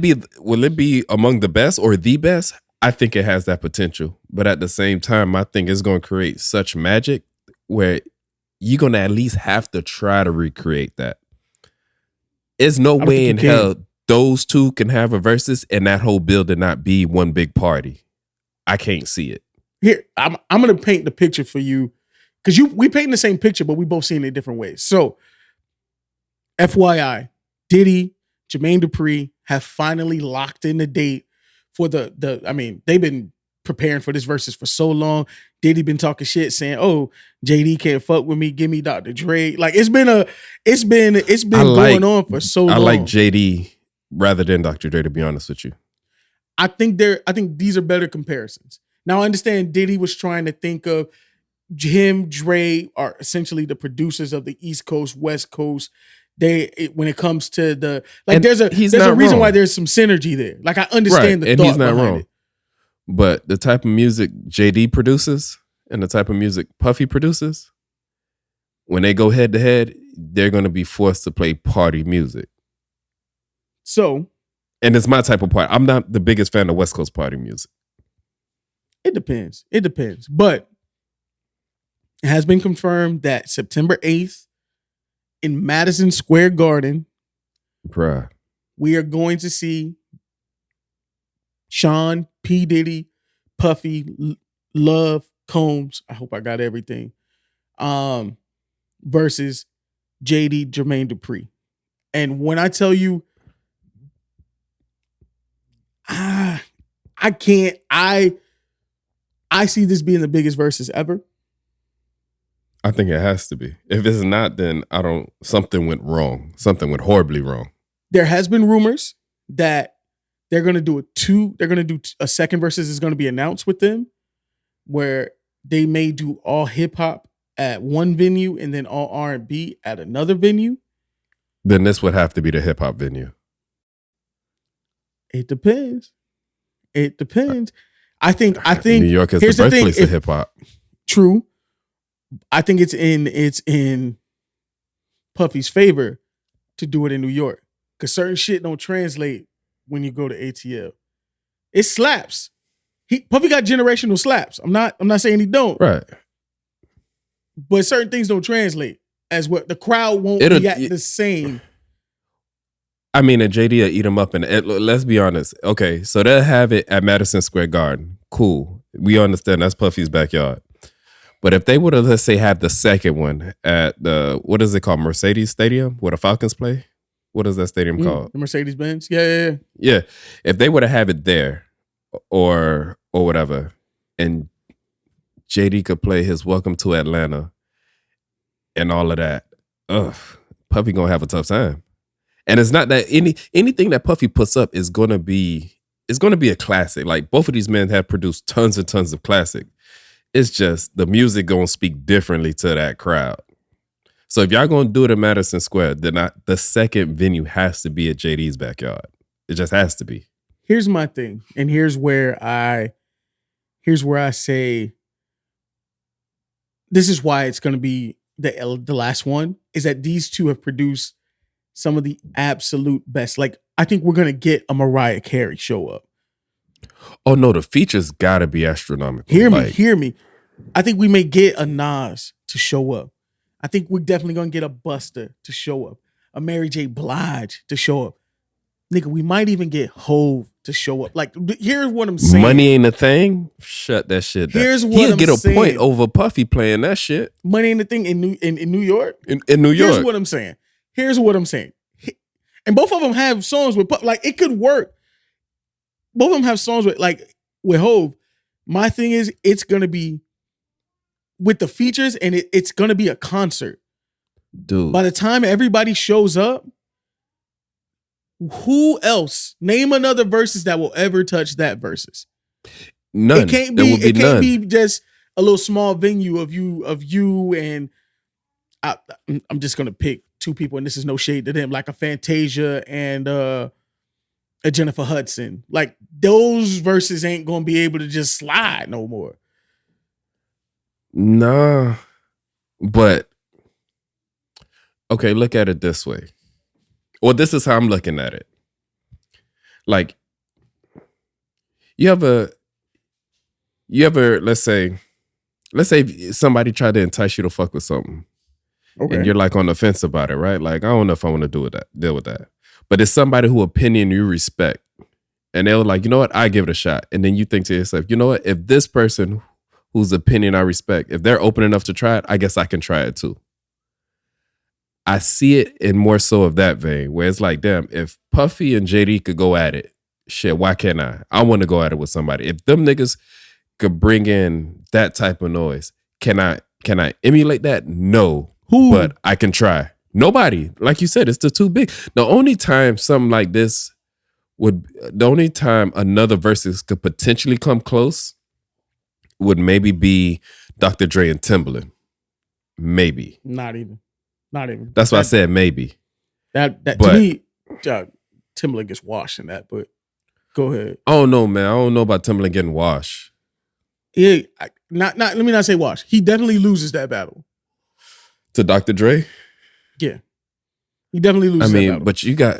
be among the best or the best? I think it has that potential. But at the same time, I think it's going to create such magic where you're going to at least have to try to recreate that. There's no way in hell those two can have a versus and that whole building not be one big party. I can't see it. Here, I'm going to paint the picture for you because we paint the same picture, but we both see it in different ways. So, FYI, Diddy, Jermaine Dupri have finally locked in the date for they've been preparing for this versus for so long. Diddy been talking shit saying, "Oh, JD can't fuck with me, give me Dr. Dre." Like it's been going on for so long. I like JD rather than Dr. Dre, to be honest with you. I think these are better comparisons. Now I understand Diddy was trying to think of him, Dre are essentially the producers of the East Coast, West Coast. When it comes to there's a reason why there's some synergy there. Like I understand the thought he's not behind wrong. it. But the type of music JD produces and the type of music Puffy produces, when they go head to head, they're going to be forced to play party music. So, and it's my type of party. I'm not the biggest fan of West Coast party music. It depends. But it has been confirmed that September 8th in Madison Square Garden, bruh, we are going to see Sean, P. Diddy, Puffy, Love, Combs. I hope I got everything. Versus JD, Jermaine Dupri. And when I tell you I can't. I see this being the biggest versus ever. I think it has to be. If it's not, then something went wrong. Something went horribly wrong. There has been rumors that they're going to do a second versus is going to be announced with them, where they may do all hip hop at one venue and then all R&B at another venue. Then this would have to be the hip hop venue. It depends. I think New York is the birthplace of hip hop. True. I think it's in Puffy's favor to do it in New York, because certain shit don't translate when you go to ATL. It slaps. Puffy got generational slaps. I'm not saying he don't. Right. But certain things don't translate as what the crowd won't react the same. I mean, and JD will eat them up. And let's be honest. Okay, so they'll have it at Madison Square Garden. Cool. We understand that's Puffy's backyard. But if they would have, let's say, had the second one at the, what is it called? Mercedes Stadium, where the Falcons play? What is that stadium called? The Mercedes-Benz? Yeah. Yeah. If they would have it there or whatever, and JD could play his Welcome to Atlanta and all of that, Puffy gonna have a tough time. And it's not that anything that Puffy puts up is gonna be a classic. Like, both of these men have produced tons and tons of classic. It's just the music gonna speak differently to that crowd. So if y'all gonna do it at Madison Square, then the second venue has to be at JD's backyard. It just has to be. Here's my thing, and here's where I say this is why it's gonna be the last one, is that these two have produced some of the absolute best. Like, I think we're gonna get a Mariah Carey show up. Oh no, the features gotta be astronomical. Hear me. I think we may get a Nas to show up. I think we're definitely gonna get a Busta to show up, a Mary J. Blige to show up. Nigga, we might even get Hove to show up. Like, here's what I'm saying. Money ain't a thing. Shut that shit down. Here's what He'll I'm get a saying. point over Puffy playing that shit. Money ain't a thing in New York. In New York. Here's what I'm saying. And both of them have songs with like, it could work. Both of them have songs with Hove. My thing is, it's gonna be with the features, and it's gonna be a concert. Dude. By the time everybody shows up, who else? Name another versus that will ever touch that versus. None. It can't There be. will be It can't none. be just a little small venue of you and I'm just gonna pick two people, and this is no shade to them, like a Fantasia and a Jennifer Hudson. Like, those verses ain't gonna be able to just slide no more. Nah. But okay, look at it this way. Or this is how I'm looking at it. Like, you ever, let's say somebody tried to entice you to fuck with something. Okay. And you're like on the fence about it, right? Like, I don't know if I want to deal with that. But it's somebody whose opinion you respect. And they're like, you know what? I give it a shot. And then you think to yourself, you know what? If this person whose opinion I respect, if they're open enough to try it, I guess I can try it too. I see it in more so of that vein, where it's like, damn, if Puffy and JD could go at it, shit, why can't I? I want to go at it with somebody. If them niggas could bring in that type of noise, can I emulate that? No. Who? But I can try. Nobody. Like you said, it's too big. The only time something like this the only time another versus could potentially come close would maybe be Dr. Dre and Timbaland. Maybe. Not even. That's why I said maybe. That to me, Timbaland gets washed in that. But go ahead. I don't know, man. I don't know about Timbaland getting washed. Yeah, let me not say wash. He definitely loses that battle to Dr. Dre. Yeah, he definitely loses. that battle. But you got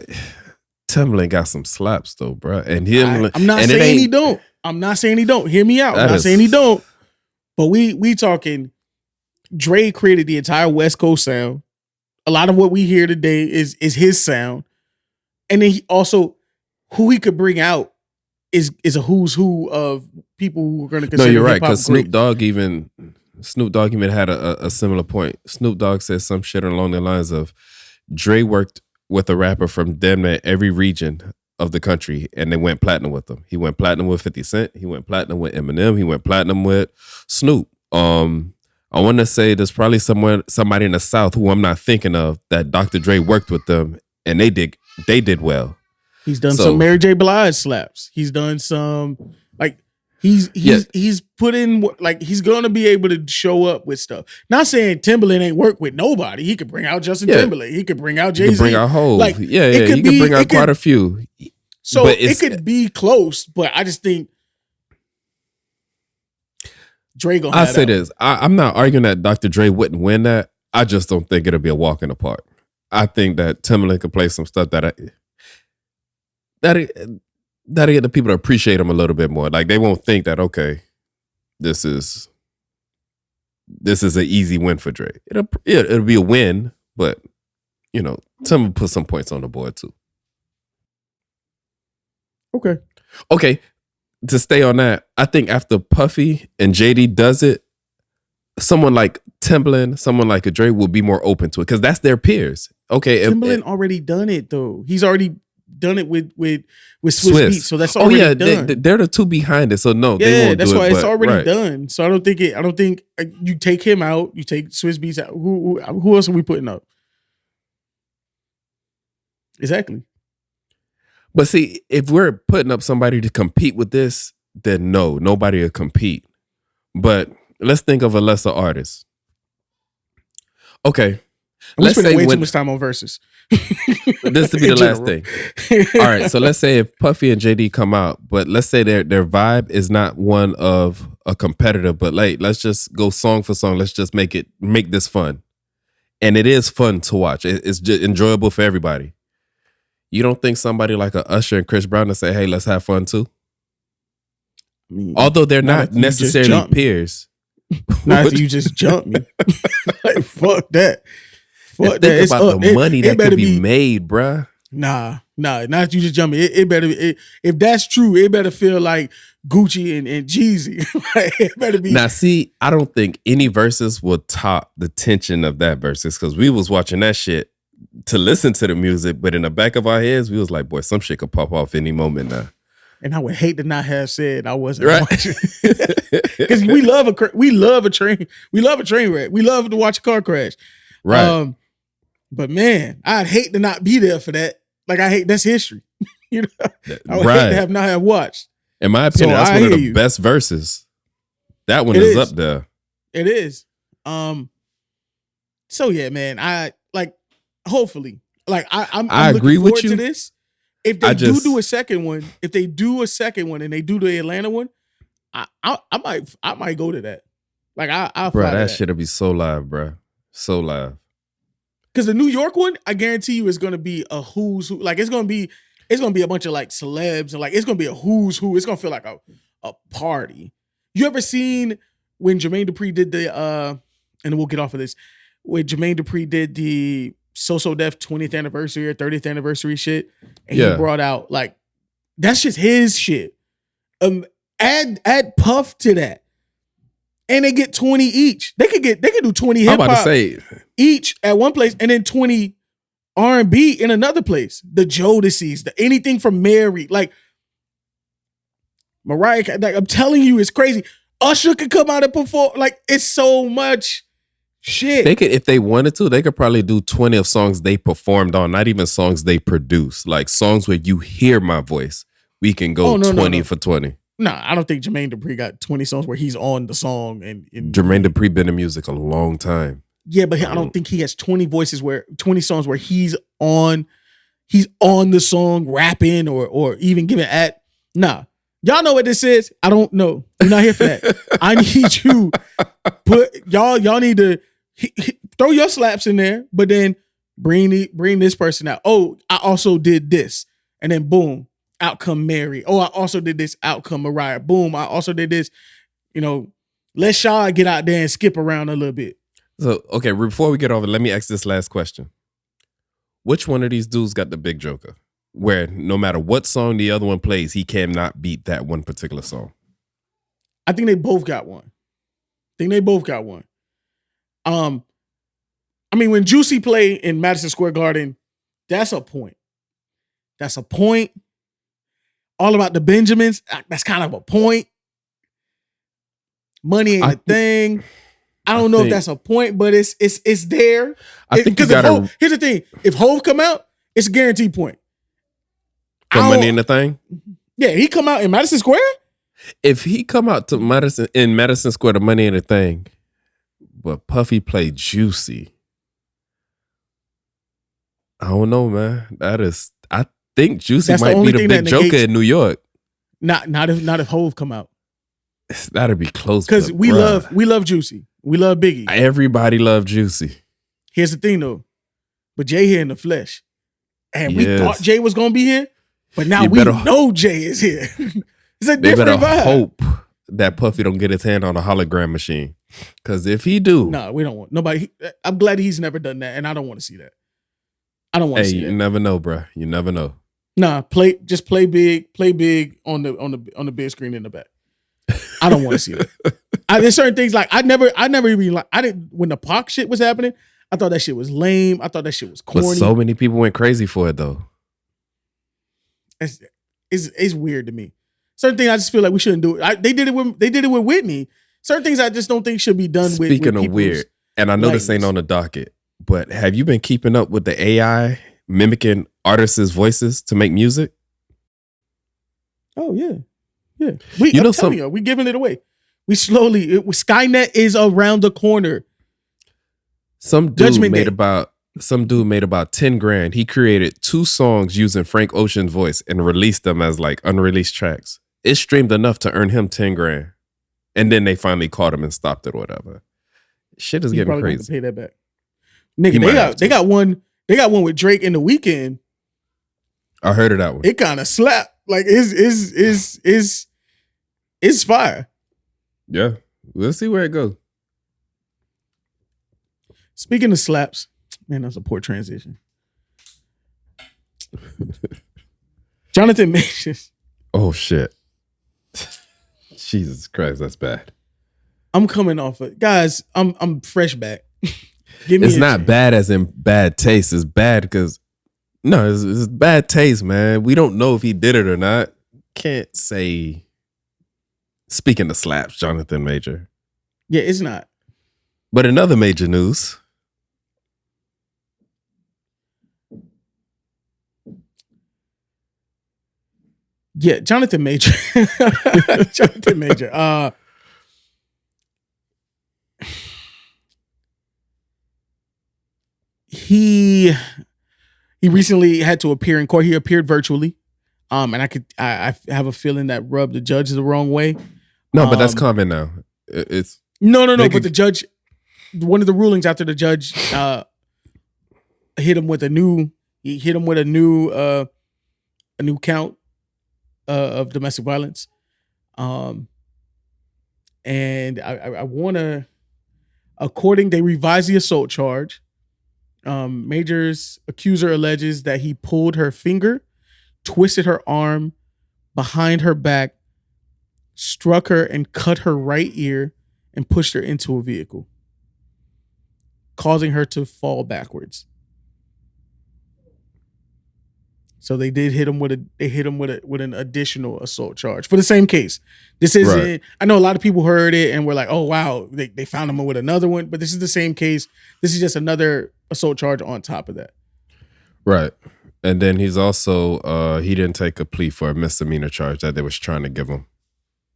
Timbaland got some slaps though, bro. And I'm not saying he don't. I'm not saying he don't. Hear me out. I'm not saying he don't. But we talking. Dre created the entire West Coast sound. A lot of what we hear today is his sound, and then he also, who he could bring out is a who's who of people who are going to consider. No, you're right, because Snoop Dogg even had a similar point. Snoop Dogg said some shit along the lines of Dre worked with a rapper from damn near every region of the country, and they went platinum with them. He went platinum with 50 Cent. He went platinum with Eminem. He went platinum with Snoop. I want to say there's probably somebody in the South who I'm not thinking of that Dr. Dre worked with them, and they did well. He's done some Mary J. Blige slaps. He's done some like he's put in like he's gonna be able to show up with stuff. Not saying Timberland ain't work with nobody. He could bring out Justin Timberlake. He could bring out Jay-Z. He could bring out Hov. Like, He could bring out quite a few. So it could be close, but I just think Dre gonna have I say this. I'm not arguing that Dr. Dre wouldn't win that. I just don't think it'll be a walk in the park. I think that Timberland could play some stuff that'll get the people to appreciate him a little bit more. Like they won't think that, okay, this is an easy win for Dre. It'll be a win, but Tim will put some points on the board too. Okay. To stay on that, I think after Puffy and JD does it, someone like Timbaland, someone like a Dre will be more open to it because that's their peers. Okay, Timbaland already done it though. He's already done it with Swiss Beats, so that's already done. They're the two behind it, so no, they won't. That's do why it, it's already done. So I don't think you take him out, you take Swiss Beats out. Who else are we putting up? Exactly. But see, if we're putting up somebody to compete with this, then no, nobody will compete. But let's think of a lesser artist. Okay. Let's spend way too much time on verses. This to be the last thing. All right. So let's say if Puffy and JD come out, but let's say their vibe is not one of a competitor, but like let's just go song for song. Let's just make this fun. And it is fun to watch. It's just enjoyable for everybody. You don't think somebody like a Usher and Chris Brown to say, hey, let's have fun too? I mean, although they're not necessarily peers. Not if you just jump me. Like, fuck that. Fuck that. Think about the money that could be made, bruh. Nah. Not if you just jump me. It better if that's true, it better feel like Gucci and Jeezy. Like, it better be. Now, see, I don't think any verses will top the tension of that verses because we was watching that shit to listen to the music, but in the back of our heads, we was like, boy, some shit could pop off any moment now. And I would hate to not have said I wasn't watching. Because we love a train. We love a train wreck. We love to watch a car crash. Right. But man, I'd hate to not be there for that. Like that's history. I would hate to not have watched. In my opinion, that's one of the best verses. That one is up there. It is. So yeah, man, hopefully, I'm agree looking with forward you to this. If they do a second one, and they do the Atlanta one, I might go to that. Like I'll bro, that shit'll be so live, bro, so live. Because the New York one, I guarantee you, is gonna be a who's who. Like it's gonna be a bunch of like celebs and like it's gonna be a who's who. It's gonna feel like a party. You ever seen when Jermaine Dupri did the and we'll get off of this. When Jermaine Dupri did the So Def 20th anniversary or 30th anniversary shit, and he brought out like that's just his shit. Add Puff to that, and they get 20 each. They could do 20 hip hop each at one place, and then 20 R&B in another place. The Jodeci's, anything from Mary, like Mariah. Like, I'm telling you, it's crazy. Usher could come out and perform. Like it's so much. Shit. They could, if they wanted to, they could probably do 20 of songs they performed on, not even songs they produced. Like songs where you hear my voice. We can go 20 for 20. No, I don't think Jermaine Dupri got 20 songs where he's on the song. And Jermaine Dupri been in music a long time. Yeah, but I don't think he has 20 songs where he's on the song rapping or even giving Nah. Y'all know what this is? I don't know. You're not here for that. I need you y'all need to throw your slaps in there, but then bring this person out. Oh, I also did this. And then boom, out come Mary. Oh, I also did this, out come Mariah. Boom, I also did this. Let Shaw get out there and skip around a little bit. So, okay, before we get over, let me ask this last question. Which one of these dudes got the big joker? Where no matter what song the other one plays, he cannot beat that one particular song. I think they both got one. I mean, when Juicy play in Madison Square Garden, that's a point. All About the Benjamins. That's kind of a point. Money ain't a thing. I don't know if that's a point, but it's there. I think you gotta. Here's the thing: if Hove come out, it's a guaranteed point. For Money in the Thing. Yeah, he come out in Madison Square. If he come out to Madison Square to Money in the Thing, but Puffy played Juicy, I don't know, man. I think Juicy might be the big joker in New York. Not if Hove come out. That'd be close because we love Juicy. We love Biggie. Everybody loved Juicy. Here's the thing though, but Jay here in the flesh, and we thought Jay was gonna be here, but now we know Jay is here. It's a different vibe. Hope that Puffy don't get his hand on a hologram machine, because if he do, we don't want nobody. I'm glad he's never done that, and I don't want to see that. I don't want to see that. You never know, bro. You never know. Nah, play big on the big screen in the back. I don't want to see that. There's certain things like I never even like. I didn't when the Pac shit was happening. I thought that shit was lame. I thought that shit was corny. But so many people went crazy for it though. It's weird to me. Certain things I just feel like we shouldn't do it. They did it with Whitney. Certain things I just don't think should be done with. Speaking of weird, and I know this ain't on the docket, but have you been keeping up with the AI mimicking artists' voices to make music? Oh yeah. Yeah. I'm telling you, we giving it away. We slowly Skynet is around the corner. Some dude made about 10 grand. He created 2 songs using Frank Ocean's voice and released them as like unreleased tracks. It streamed enough to earn him 10 grand. And then they finally caught him and stopped it or whatever. Shit is getting crazy. Have to pay that back. Nigga, they got one with Drake in The Weeknd. I heard of that one. It kind of slapped. Like it's fire. Yeah. We'll see where it goes. Speaking of slaps, man, that's a poor transition. Jonathan Majors. Oh shit. Jesus Christ, that's bad. I'm coming off it. Guys, I'm fresh back. It's not bad as in bad taste. It's bad because it's bad taste, man. We don't know if he did it or not. Can't say. Speaking of slaps, Jonathan Major. Yeah, it's not. But in other major news. Yeah, Jonathan Major. Jonathan Major. He recently had to appear in court. He appeared virtually. And I have a feeling that rubbed the judge the wrong way. No, but that's common now. It's no. But the judge, one of the rulings after the judge hit him with a new count of domestic violence. And I want to, they revised the assault charge. Major's accuser alleges that he pulled her finger, twisted her arm behind her back, struck her and cut her right ear, and pushed her into a vehicle, causing her to fall backwards. So they did hit him with an additional assault charge for the same case. This isn't. Right. I know a lot of people heard it and were like, "Oh wow, they found him with another one," but this is the same case. This is just another assault charge on top of that. Right. And then he's also he didn't take a plea for a misdemeanor charge that they was trying to give him.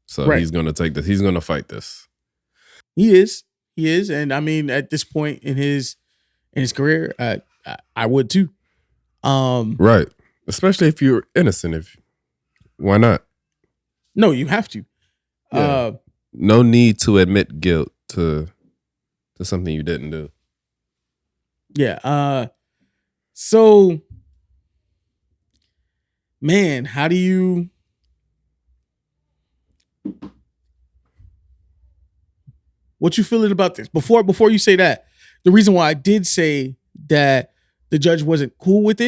So He's going to take this. He's going to fight this. He is, and I mean, at this point in his career, I would too. Right, especially if you're innocent. Why not? No, you have to. Yeah. No need to admit guilt to something you didn't do. Yeah. So, man, how do you? What you feeling about this? Before you say that, the reason why I did say that the judge wasn't cool with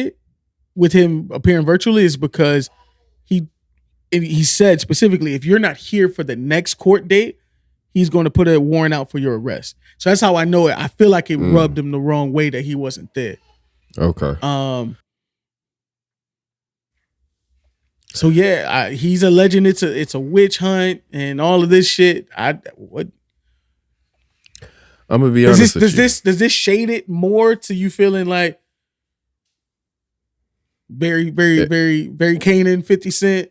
him appearing virtually, is because he said specifically, if you're not here for the next court date, he's going to put a warrant out for your arrest. So that's how I know it. I feel like it rubbed him the wrong way that he wasn't there. Okay. So yeah, he's alleging it's a witch hunt and all of this shit. What I'm gonna be honest with you. Does this shade it more to you feeling like very, very, very, very Kanan, 50 Cent,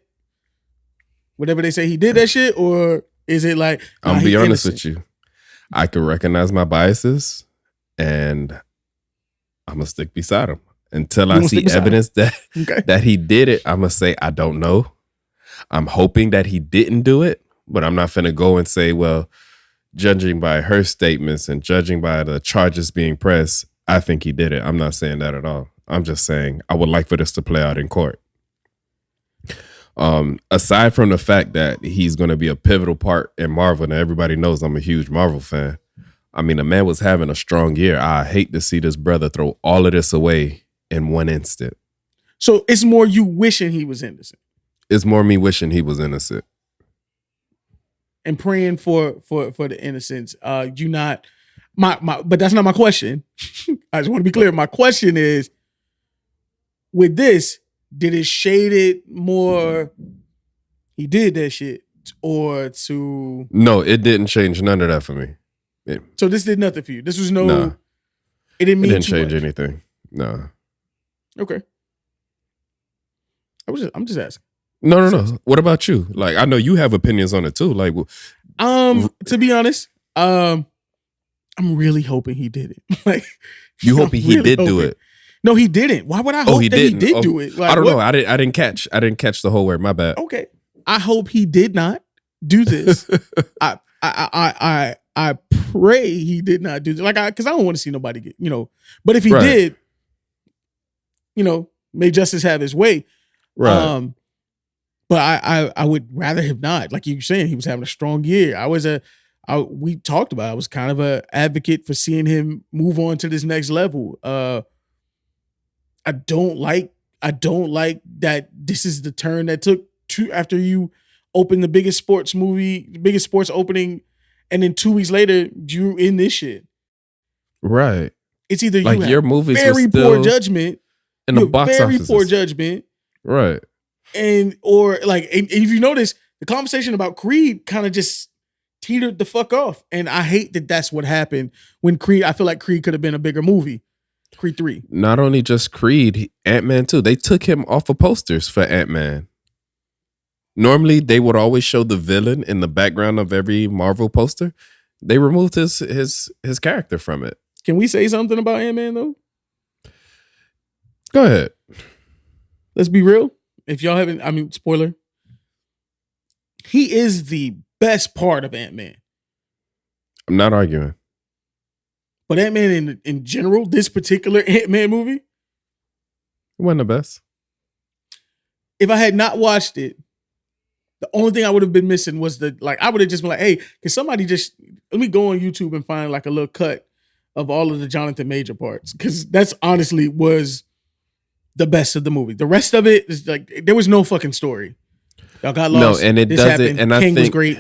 whatever they say he did that shit, or is it like I'm gonna be honest with you? I can recognize my biases, and I'm gonna stick beside him until I see evidence that he did it. I'm gonna say I don't know. I'm hoping that he didn't do it, but I'm not finna go and say, well, judging by her statements and judging by the charges being pressed, I think he did it. I'm not saying that at all. I'm just saying I would like for this to play out in court. Aside from the fact that he's going to be a pivotal part in Marvel, and everybody knows I'm a huge Marvel fan. I mean, the man was having a strong year. I hate to see this brother throw all of this away in one instant. So it's more you wishing he was innocent. It's more me wishing he was innocent. And praying for the innocence. You not but that's not my question. I just want to be clear. My question is, with this, did it shade it more? He did that shit, or to? No, it didn't change none of that for me. So this did nothing for you. This was no. Nah. It didn't mean. It didn't change anything. No. Okay. I'm just asking. No. What about you? Like, I know you have opinions on it too. Like, to be honest, I'm really hoping he did it. Like, you hoping he did do it? No, he didn't. Why would I hope that he did do it? Like, I don't know. I didn't catch the whole word. My bad. Okay. I hope he did not do this. I pray he did not do this. Like, because I don't want to see nobody get, But if he did, may justice have his way. Right. But I would rather have not. Like you were saying, he was having a strong year. We talked about it. I was kind of an advocate for seeing him move on to this next level. I don't like that this is the turn that took after you opened the biggest sports opening, and then 2 weeks later you're in this shit. Right. It's either like you have your movies very poor judgment in the box office, very poor judgment, right? Or if you notice, the conversation about Creed kind of just teetered the fuck off, and I hate that that's what happened when Creed. I feel like Creed could have been a bigger movie. Creed 3. Not only just Creed, Ant-Man too. They took him off of posters for Ant-Man. Normally, they would always show the villain in the background of every Marvel poster. They removed his character from it. Can we say something about Ant-Man though? Go ahead. Let's be real. If y'all haven't, spoiler. He is the best part of Ant-Man. I'm not arguing. But Ant-Man in general, this particular Ant-Man movie, it wasn't the best. If I had not watched it, the only thing I would have been missing was I would have just been like, hey, can somebody just let me go on YouTube and find like a little cut of all of the Jonathan Major parts, because that's honestly was the best of the movie. The rest of it is like there was no fucking story. Y'all got lost. No, and it doesn't. Happened. And I King think was great.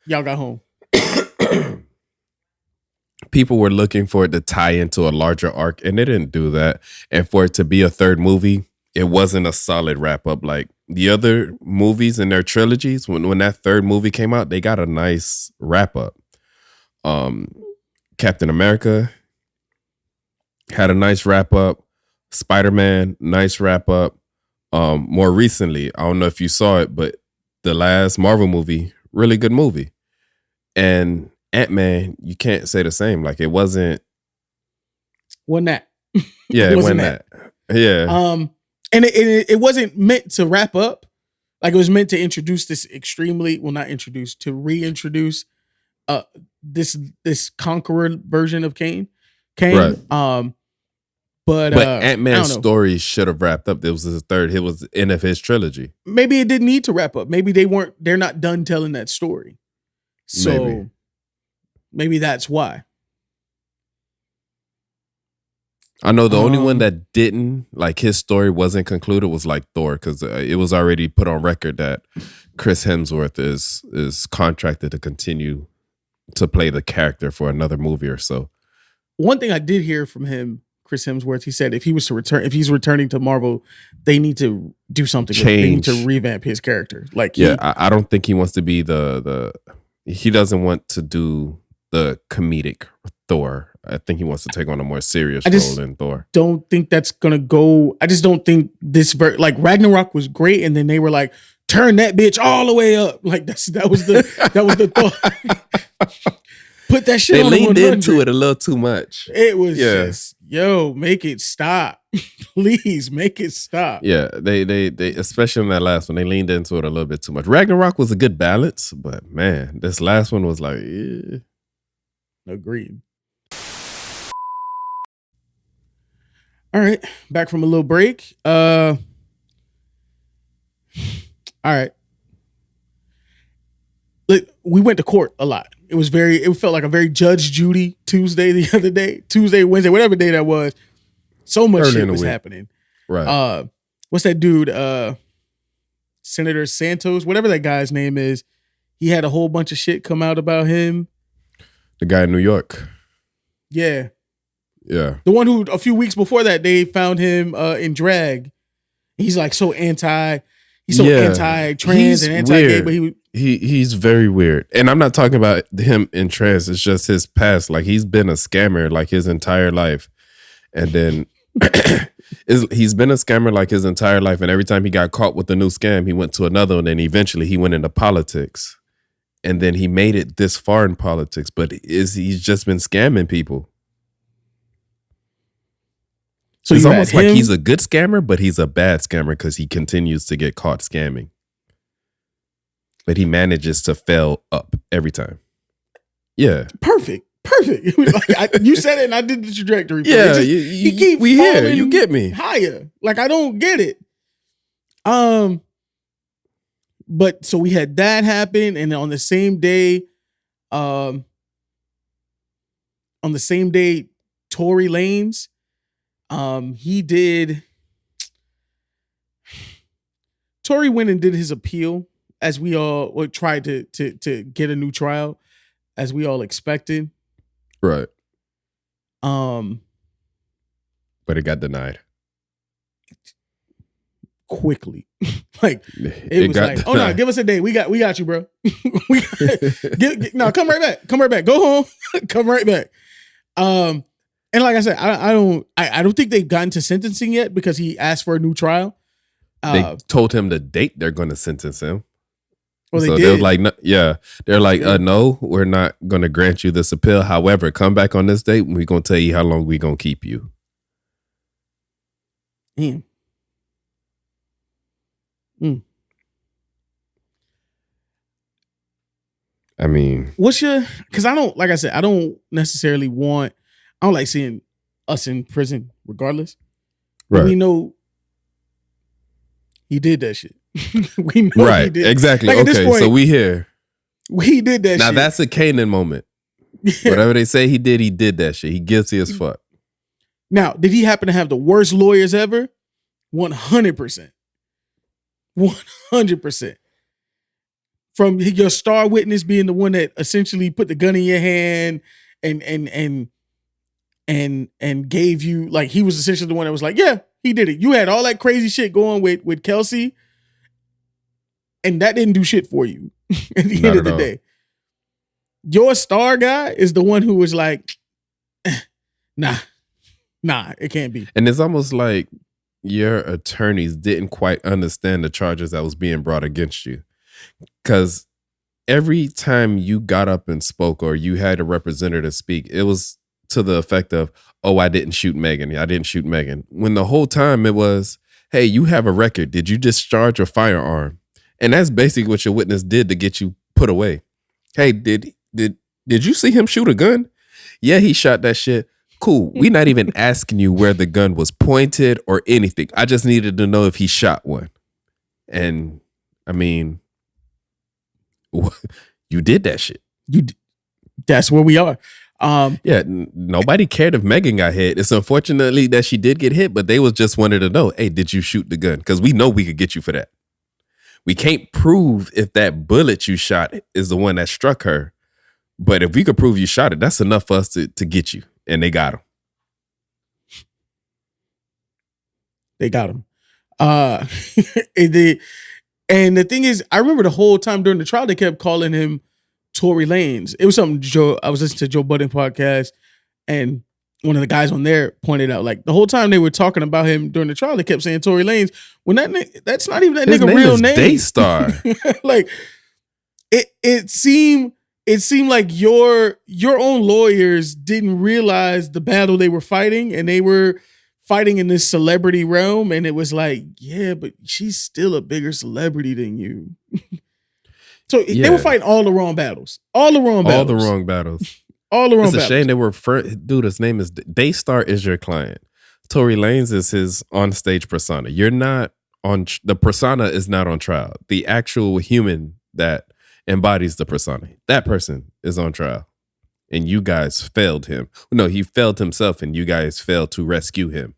Y'all got home. People were looking for it to tie into a larger arc, and it didn't do that. And for it to be a third movie, it wasn't a solid wrap up. Like the other movies in their trilogies, when that third movie came out, they got a nice wrap up. Captain America had a nice wrap up. Spider-Man, nice wrap up. More recently, I don't know if you saw it, but the last Marvel movie, really good movie. And Ant-Man, you can't say the same. Like it wasn't that. Yeah, it wasn't that. Yeah. And it wasn't meant to wrap up. Like it was meant to introduce this to reintroduce this conqueror version of Kane. Right. But Ant-Man's story should have wrapped up. It was his third. It was the end of his trilogy. Maybe it didn't need to wrap up. Maybe they're not done telling that story. So maybe that's why. I know the only one that didn't, like his story wasn't concluded was like Thor, because it was already put on record that Chris Hemsworth is contracted to continue to play the character for another movie or so. One thing I did hear from him, Chris Hemsworth. He said if he's returning to Marvel, they need to do something. Change. They need to revamp his character. Like, I don't think he wants to be he doesn't want to do the comedic Thor. I think he wants to take on a more serious role in Thor. Don't think that's gonna go. I just don't think like Ragnarok was great, and then they were like, turn that bitch all the way up. Like that was the thought. Put that shit they on. They leaned into it a little too much. It was just, make it stop. Please make it stop. Yeah, they especially in that last one, they leaned into it a little bit too much. Ragnarok was a good balance, but man, this last one was like, Agreed. All right, back from a little break. All right. Look, we went to court a lot. It felt like a very Judge Judy Tuesday the other day. Tuesday, Wednesday, whatever day that was. So much shit was happening. Right. What's that dude? Senator Santos, whatever that guy's name is. He had a whole bunch of shit come out about him. The guy in New York. Yeah. Yeah. The one who a few weeks before that they found him in drag. He's like so anti-trans and anti-gay, but he's very weird. And I'm not talking about him in trans, it's just his past. Like he's been a scammer like his entire life. And then he's been a scammer like his entire life. And every time he got caught with a new scam, he went to another one. And eventually he went into politics. And then he made it this far in politics. But he's just been scamming people. So it's almost like he's a good scammer, but he's a bad scammer because he continues to get caught scamming. But he manages to fail up every time. Yeah. Perfect. Like you said it and I did the trajectory. Yeah, you get me. Higher. Like I don't get it. But so we had that happen, and on the same day, Tory Lanez, Tory went and did his appeal, as we all tried to get a new trial, as we all expected. Right. But it got denied. Quickly. Like it was like, denied. Oh no, give us a day. We got you, bro. No, come right back. Go home. Come right back. And like I said, I don't think they've gotten to sentencing yet because he asked for a new trial. They told him the date they're going to sentence him. Well, so they're like, no, yeah, they're like, no, we're not going to grant you this appeal. However, come back on this date and we're going to tell you how long we're going to keep you. I mean, because I don't necessarily I don't like seeing us in prison regardless. Right. We know he did that shit. We know right, he did. Exactly. Like, okay, so we here. We did that now, shit. Now that's a Kanan moment. Yeah. Whatever they say he did that shit. He guilty as fuck. Now, did he happen to have the worst lawyers ever? 100%. 100%. From your star witness being the one that essentially put the gun in your hand and gave you, like, he was essentially the one that was like, yeah, he did it. You had all that crazy shit going with Kelsey, and that didn't do shit for you at the end of the day. Your star guy is the one who was like, nah, it can't be. And it's almost like your attorneys didn't quite understand the charges that was being brought against you. Because every time you got up and spoke or you had a representative speak, it was to the effect of, oh, I didn't shoot Megan. When the whole time it was, hey, you have a record. Did you discharge a firearm? And that's basically what your witness did to get you put away. Hey, did you see him shoot a gun? Yeah, he shot that shit. Cool. We're not even asking you where the gun was pointed or anything. I just needed to know if he shot one. And I mean, you did that shit. That's where we are. Yeah, nobody cared if Megan got hit. It's unfortunately that she did get hit, but they was just wanted to know, hey, did you shoot the gun? Because we know we could get you for that. We can't prove if that bullet you shot is the one that struck her. But if we could prove you shot it, that's enough for us to get you. And they got him. They got him. And the thing is, I remember the whole time during the trial, they kept calling him Tory Lanez. It was something I was listening to Joe Budden podcast, and one of the guys on there pointed out, like, the whole time they were talking about him during the trial, they kept saying Tory Lanez. When that's not even that His nigga name real is name. Daystar. Like, it seemed like your own lawyers didn't realize the battle they were fighting, and they were fighting in this celebrity realm, and it was like, yeah, but she's still a bigger celebrity than you. So they were fighting all the wrong battles. All the wrong battles. It's a shame they were dude, his name is Daystar is your client. Tory Lanez is his on-stage persona. You're not on the persona is not on trial. The actual human that embodies the persona, that person is on trial. And you guys failed him. No, he failed himself, and you guys failed to rescue him.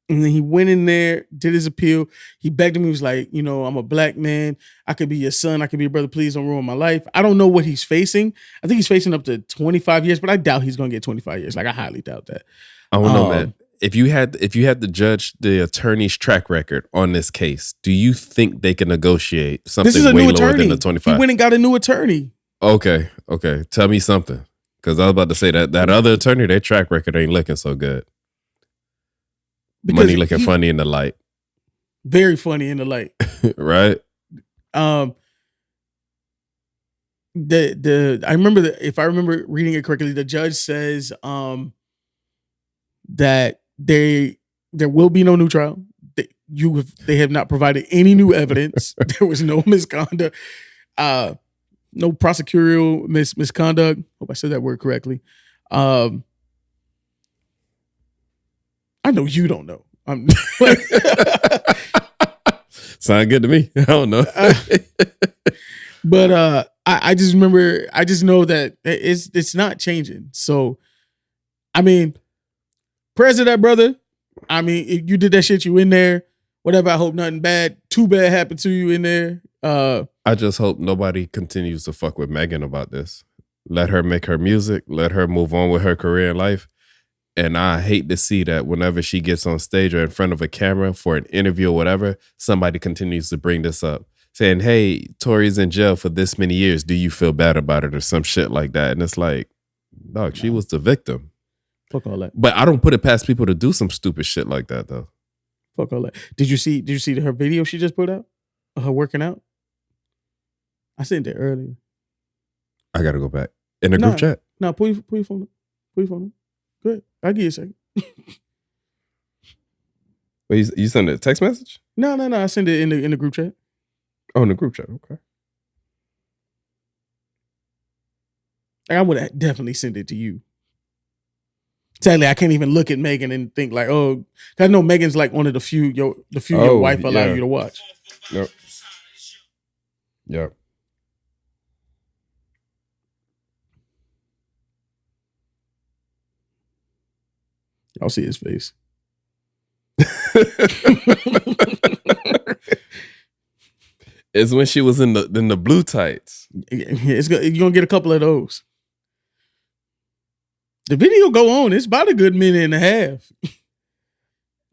And then he went in there, did his appeal. He begged him. He was like, I'm a black man. I could be your son. I could be your brother. Please don't ruin my life. I don't know what he's facing. I think he's facing up to 25 years, but I doubt he's going to get 25 years. Like, I highly doubt that. I don't know, man. If you had to judge the attorney's track record on this case, do you think they can negotiate something way lower than the 25? He went and got a new attorney. Okay. Tell me something. Because I was about to say that other attorney, their track record ain't looking so good. Because money looking funny in the light. Very funny in the light. Right? I remember if I remember reading it correctly, the judge says that there will be no new trial. They have not provided any new evidence. There was no misconduct. No prosecutorial misconduct. Hope I said that word correctly. I know you don't know. Sound good to me. I don't know. But I just remember. I just know that it's not changing. So, I mean, prayers to that brother. I mean, if you did that shit, you in there. Whatever. I hope nothing too bad happened to you in there. I just hope nobody continues to fuck with Megan about this. Let her make her music. Let her move on with her career in life. And I hate to see that whenever she gets on stage or in front of a camera for an interview or whatever, somebody continues to bring this up, saying, hey, Tory's in jail for this many years. Do you feel bad about it or some shit like that? And it's like, dog, she was the victim. Fuck all that. But I don't put it past people to do some stupid shit like that, though. Fuck all that. Did you see her video she just put out? Of her working out? I sent it earlier. I got to go back. In the group chat? No, pull your phone up. Pull your phone up. Go ahead. I'll give you a second. Wait, you sent a text message? No. I sent it in the group chat. Oh, in the group chat. Okay. I would have definitely sent it to you. Sadly, I can't even look at Megan and think like, oh, because I know Megan's like one of the few your wife allow you to watch. Yep. I'll see his face. It's when she was in the blue tights. You're gonna get a couple of those. The video go on. It's about a good minute and a half.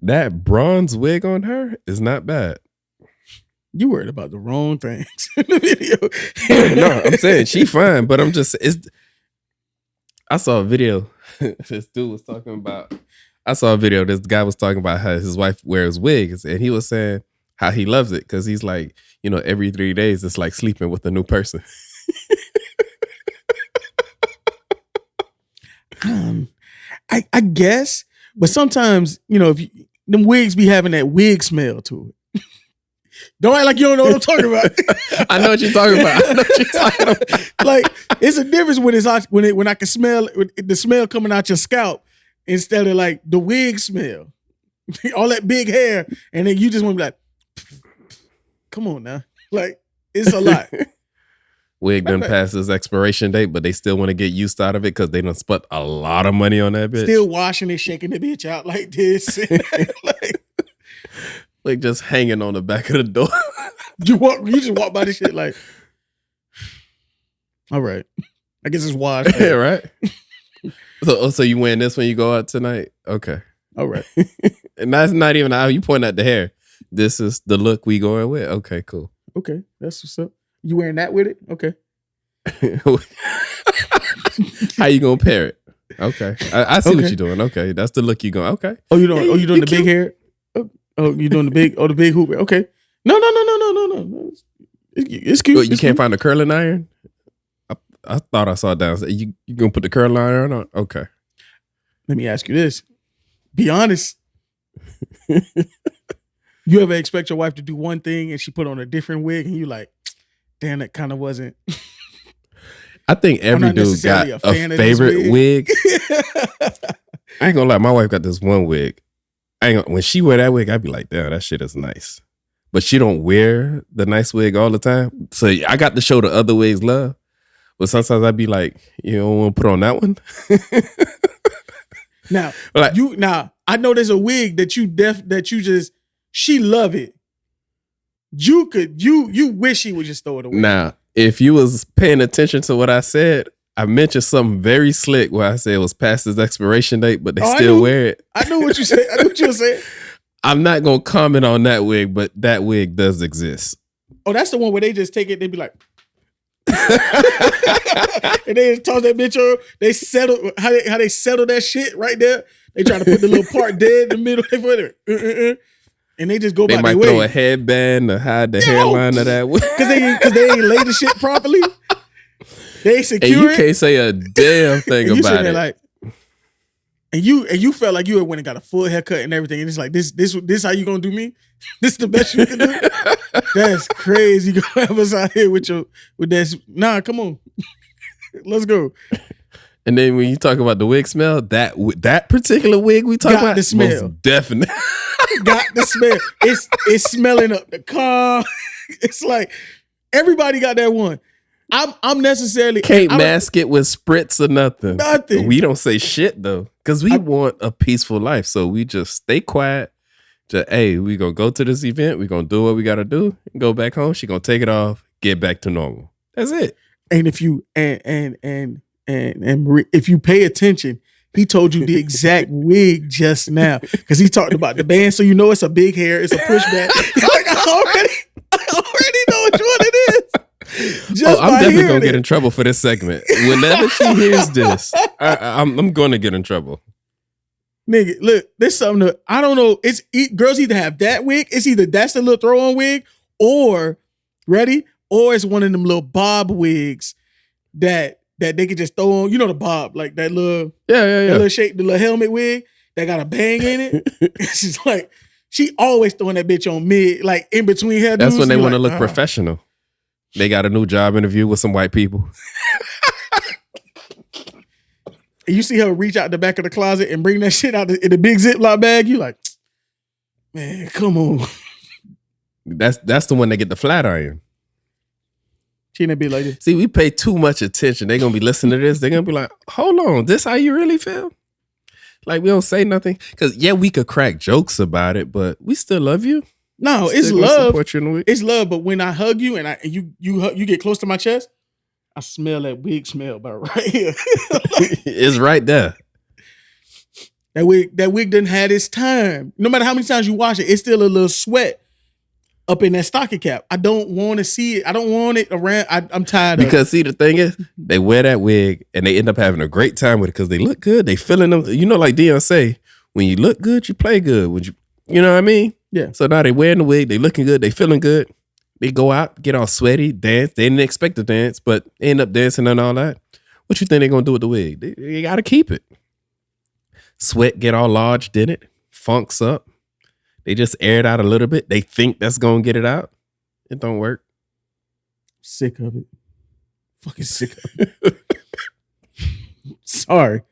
That bronze wig on her is not bad. You worried about the wrong things in the video. No, I'm saying she fine, but I'm just I saw a video. This dude was talking about. I saw a video. This guy was talking about how his wife wears wigs, and he was saying how he loves it because he's like, every 3 days it's like sleeping with a new person. I guess, but sometimes if them wigs be having that wig smell to it. Don't act like you don't know what I'm talking about. I know what you're talking about. Like, it's a difference when I can smell the smell coming out your scalp instead of like the wig smell, all that big hair, and then you just want to be like, come on now, like it's a lot. Wig done past its expiration date, but they still want to get used out of it because they done spent a lot of money on that bitch. Still washing and shaking the bitch out like this. Like just hanging on the back of the door. You just walk by this shit like, all right, I guess it's washed. Yeah, right. So you wearing this when you go out tonight? Okay. All right. And that's not even how you point at the hair. This is the look we going with. Okay, cool. Okay, that's what's up. You wearing that with it? Okay. How you gonna pair it? Okay, I see what Okay. you're doing. Okay, that's the look you going. Okay. Oh, you doing? Yeah, Oh, you doing you the big cute. hair? Oh, you doing the big? Oh, the big hoop. Okay. No. It's cute. What, you It's can't cute. find a curling iron? I thought I saw it down. You gonna put the curling iron on? Okay. Let me ask you this. Be honest. You ever expect your wife to do one thing and she put on a different wig and you like, damn, that kind of wasn't. I think every not dude got necessarily a a fan of this favorite wig. wig. I ain't gonna lie, my wife got this one wig. When she wear that wig, I'd be like, damn, that shit is nice. But she don't wear the nice wig all the time. So I got to show the other wigs love. But sometimes I'd be like, you don't want to put on that one? Now, Like- I know there's a wig that she love it. You wish she would just throw it away. Now, if you was paying attention to what I said, I mentioned something very slick where I said it was past its expiration date, but they Oh, I still knew. wear it. I know what you said. I know what you were saying. I'm not going to comment on that wig, but that wig does exist. Oh, that's the one where they just take it, they be like, and they just toss that bitch over. They settle how they settle that shit right there. They try to put the little part dead in the middle. They put it, and they just go They by might their throw way a headband to hide the Yo! hairline of that wig. because they ain't lay the shit properly. They And secure you it. can't say a damn thing And you sitting about there it. like, and you felt like you had went and got a full haircut and everything, and it's like this how you gonna do me? This the best you can do? That's crazy. You gonna have us out here with that? Nah, come on, let's go. And then when you talk about the wig smell, that particular wig we talk Got about, the smell. most definitely. Got the smell. It's smelling up the car. It's like everybody got that one. I'm necessarily Can't I don't- mask it with spritz or nothing. Nothing. We don't say shit though, because we want a peaceful life. So we just stay quiet. Just, hey, we gonna go to this event. We gonna do what we gotta do. Go back home. She gonna take it off. Get back to normal. That's it. And if you and if you pay attention, he told you the exact wig just now because he talked about the band. So you know it's a big hair. It's a pushback. Like, I already know which one it is. Just I'm by definitely hearing gonna get it. in trouble for this segment. Whenever she hears this, I'm gonna get in trouble. Nigga, look, there's something that I don't know. Girls either have that wig, it's either that's the little throw-on wig, or it's one of them little bob wigs that they could just throw on. You know the bob, like that little that little shape, the little helmet wig that got a bang in it. It's just like she always throwing that bitch on mid, like in between hairdos. That's when they You want to like, look professional. They got a new job interview with some white people. And you see her reach out the back of the closet and bring that shit out in the big Ziploc bag. You like, man, come on. That's the one that get the flat iron. She ain't be like this. See, we pay too much attention. They're gonna be listening to this. They're gonna be like, hold on, this how you really feel? Like we don't say nothing. Cause yeah, we could crack jokes about it, but we still love you. No, it's Still gonna love. support you in the week. It's love. But when I hug you and you get close to my chest, I smell that wig smell about right here. It's right there. That wig done had its time. No matter how many times you wash it, it's still a little sweat up in that stocking cap. I don't want to see it. I don't want it around. I'm tired of it. Because see, the thing is, they wear that wig and they end up having a great time with it because they look good. They feeling them. You know, like Dion say, when you look good, you play good. You know what I mean? Yeah. So now they wearing the wig, they looking good, they feeling good. They go out, get all sweaty, dance. They didn't expect to dance, but end up dancing and all that. What you think they gonna do with the wig? They gotta keep it. Sweat get all lodged in it, funks up. They just air it out a little bit. They think that's gonna get it out. It don't work. Sick of it. Fucking sick of it. Sorry.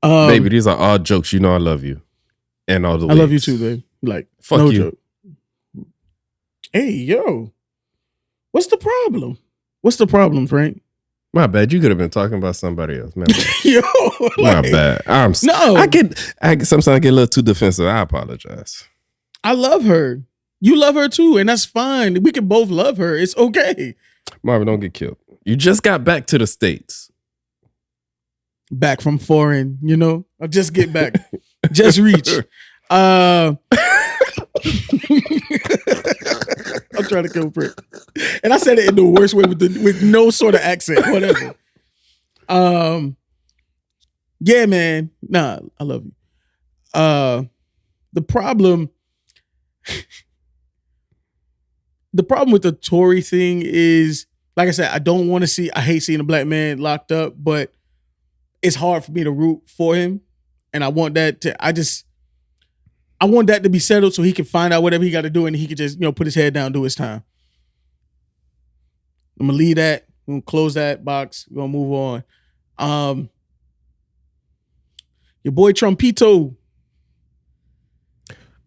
Baby, these are all jokes. You know I love you. And all the I love you wigs. too, babe. Like, Fuck no you. joke. Hey, yo. What's the problem? What's the problem, Frank? My bad. You could have been talking about somebody else. My bad. Yo, My like, bad. No. I sometimes I get a little too defensive. I apologize. I love her. You love her too, and that's fine. We can both love her. It's okay. Marvin, don't get killed. You just got back to the States. Back from foreign, I just get back. Just reach. I'm trying to kill Prick. And I said it in the worst way with no sort of accent, whatever. Yeah, man. Nah, I love you. The problem with the Tory thing is, like I said, I hate seeing a black man locked up, but it's hard for me to root for him. And I want that to be settled so he can find out whatever he got to do and he can just, put his head down, do his time. I'm going to leave that. I'm going to close that box. We're going to move on. Your boy Trumpito.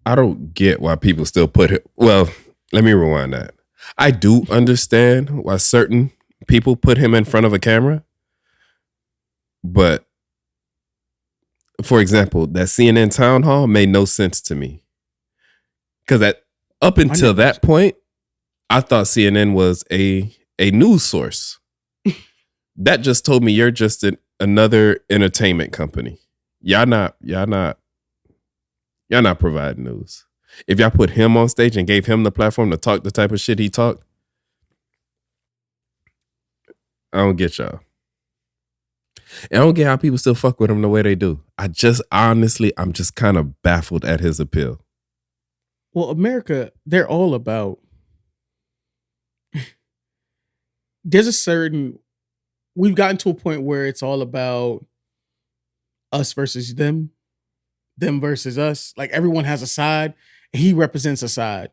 I don't get why people still put it. Well, let me rewind that. I do understand why certain people put him in front of a camera. But, for example, that CNN town hall made no sense to me. Because up until that point, I thought CNN was a news source. That just told me you're just another entertainment company. Y'all not providing news. If y'all put him on stage and gave him the platform to talk the type of shit he talked, I don't get y'all. And I don't get how people still fuck with him the way they do. I'm just kind of baffled at his appeal. Well, America, they're all about. We've gotten to a point where it's all about us versus them versus us. Like everyone has a side and he represents a side.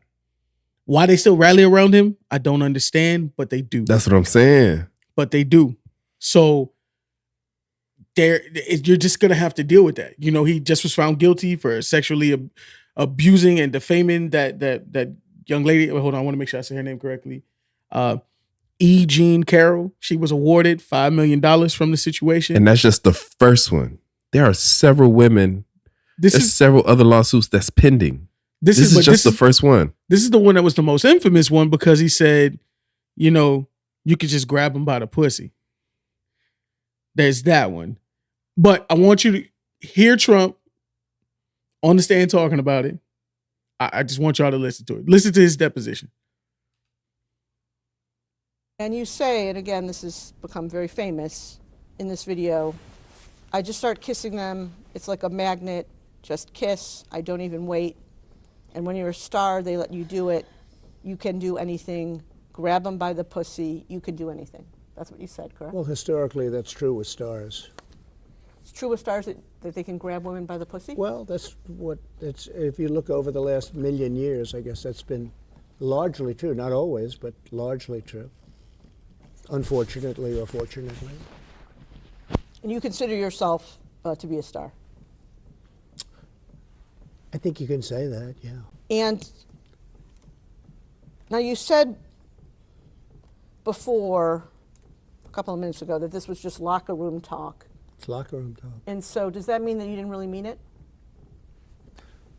Why they still rally around him, I don't understand, but they do. That's what I'm saying. But they do. So you're just going to have to deal with that. He just was found guilty for sexually abusing and defaming that young lady. Hold on, I want to make sure I say her name correctly. E. Jean Carroll. She was awarded $5 million from the situation. And that's just the first one. There are several women. There's several other lawsuits that's pending. This is just the first one. This is the one that was the most infamous one because he said, you could just grab him by the pussy. There's that one. But I want you to hear Trump on the stand talking about it. I just want y'all to listen to it. Listen to his deposition. And you say, and again, this has become very famous in this video, I just start kissing them. It's like a magnet. Just kiss. I don't even wait. And when you're a star, they let you do it. You can do anything. Grab them by the pussy. You can do anything. That's what you said, correct? Well, historically, that's true with stars. It's true with stars that they can grab women by the pussy? Well, that's what it's. If you look over the last million years, I guess that's been largely true. Not always, but largely true. Unfortunately or fortunately. And you consider yourself to be a star? I think you can say that, yeah. And now you said before, a couple of minutes ago, that this was just locker room talk. It's locker room talk. And so does that mean that you didn't really mean it?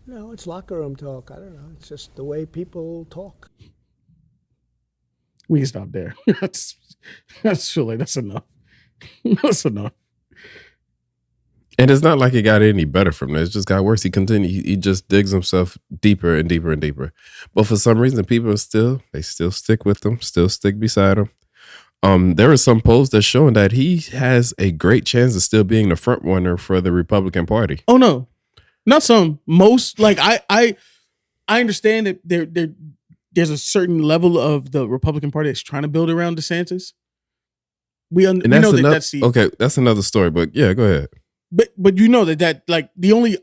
No, it's locker room talk. I don't know. It's just the way people talk. We can stop there. That's feel like that's enough. That's enough. And it's not like it got any better from there. It just got worse. He just digs himself deeper and deeper and deeper. But for some reason, people still stick with him, still stick beside him. There are some polls that's showing that he has a great chance of still being the front runner for the Republican Party. Oh no, not some. Most like I understand that there's a certain level of the Republican Party that's trying to build around DeSantis. We know that's the okay. That's another story. But yeah, go ahead. But you know that like the only,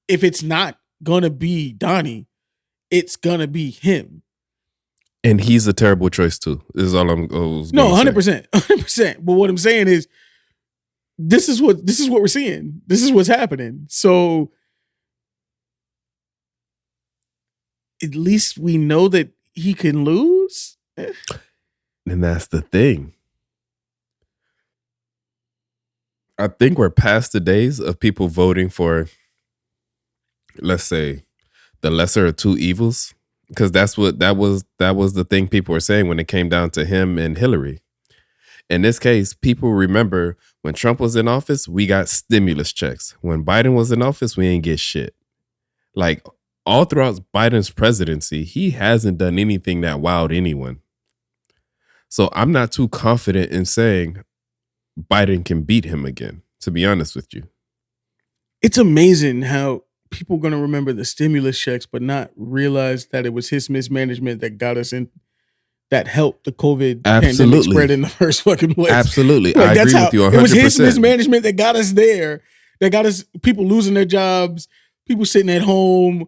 if it's not gonna be Donnie, it's gonna be him. And he's a terrible choice too. This is all I'm. No, 100%, 100%. But what I'm saying is, this is what we're seeing. This is what's happening. So at least we know that he can lose. And that's the thing. I think we're past the days of people voting for, let's say, the lesser of two evils, because that was the thing people were saying when it came down to him and Hillary. In this case, people remember When Trump was in office, we got stimulus checks. When Biden was in office, we ain't get shit. Like, all throughout Biden's presidency, he hasn't done anything that wowed anyone. So I'm not too confident in saying Biden can beat him again, to be honest with you. It's amazing how people are going to remember the stimulus checks, but not realize that it was his mismanagement that got us in, that helped the COVID pandemic spread in the first fucking place. Absolutely. Like, I agree with you 100%. It was his mismanagement that got us there, that got us people losing their jobs, people sitting at home.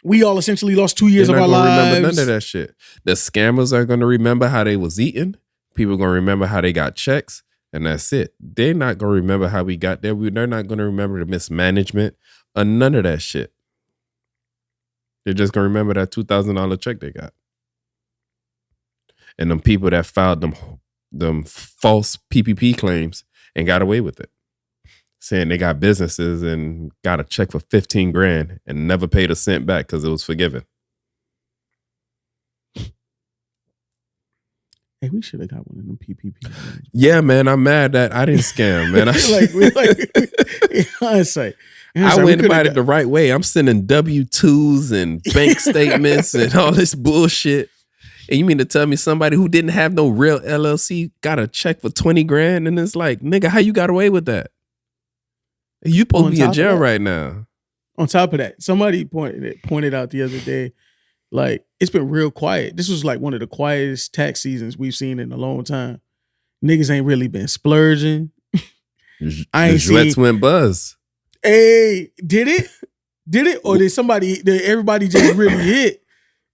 We all essentially lost 2 years of our lives. Remember none of that shit. The scammers are going to remember how they was eating. People are going to remember how they got checks, and that's it. They're not going to remember how we got there. They're not going to remember the mismanagement or none of that shit. They're just going to remember that $2,000 check they got. And them people that filed them false PPP claims and got away with it. Saying they got businesses and got a check for $15,000 and never paid a cent back because it was forgiven. Hey, we should have got one of them PPP. Yeah, man, I'm mad that I didn't scam, man. In hindsight, I went about it the right way. I'm sending W-2s and bank statements and all this bullshit. And you mean to tell me somebody who didn't have no real LLC got a check for $20,000? And it's like, nigga, how you got away with that? You supposed to be in jail right now. On top of that, somebody pointed out the other day, like, it's been real quiet. This was like one of the quietest tax seasons we've seen in a long time. Niggas ain't really been splurging. I ain't seen. Went buzz. Hey, did it? Did it? Or did everybody just really hit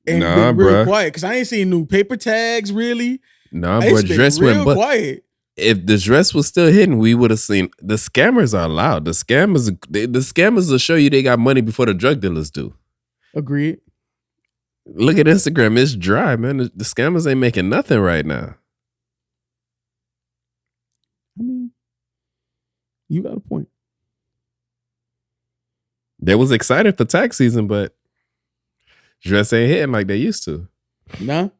and been real quiet? Because I ain't seen new paper tags really. Nah, bro, dress went buzz. Quiet. If the dress was still hidden, we would have seen. The scammers are loud. The scammers will show you they got money before the drug dealers do. Agreed. Look at Instagram. It's dry, man. The scammers ain't making nothing right now. I mean, you got a point. They was excited for tax season, but dress ain't hitting like they used to. No.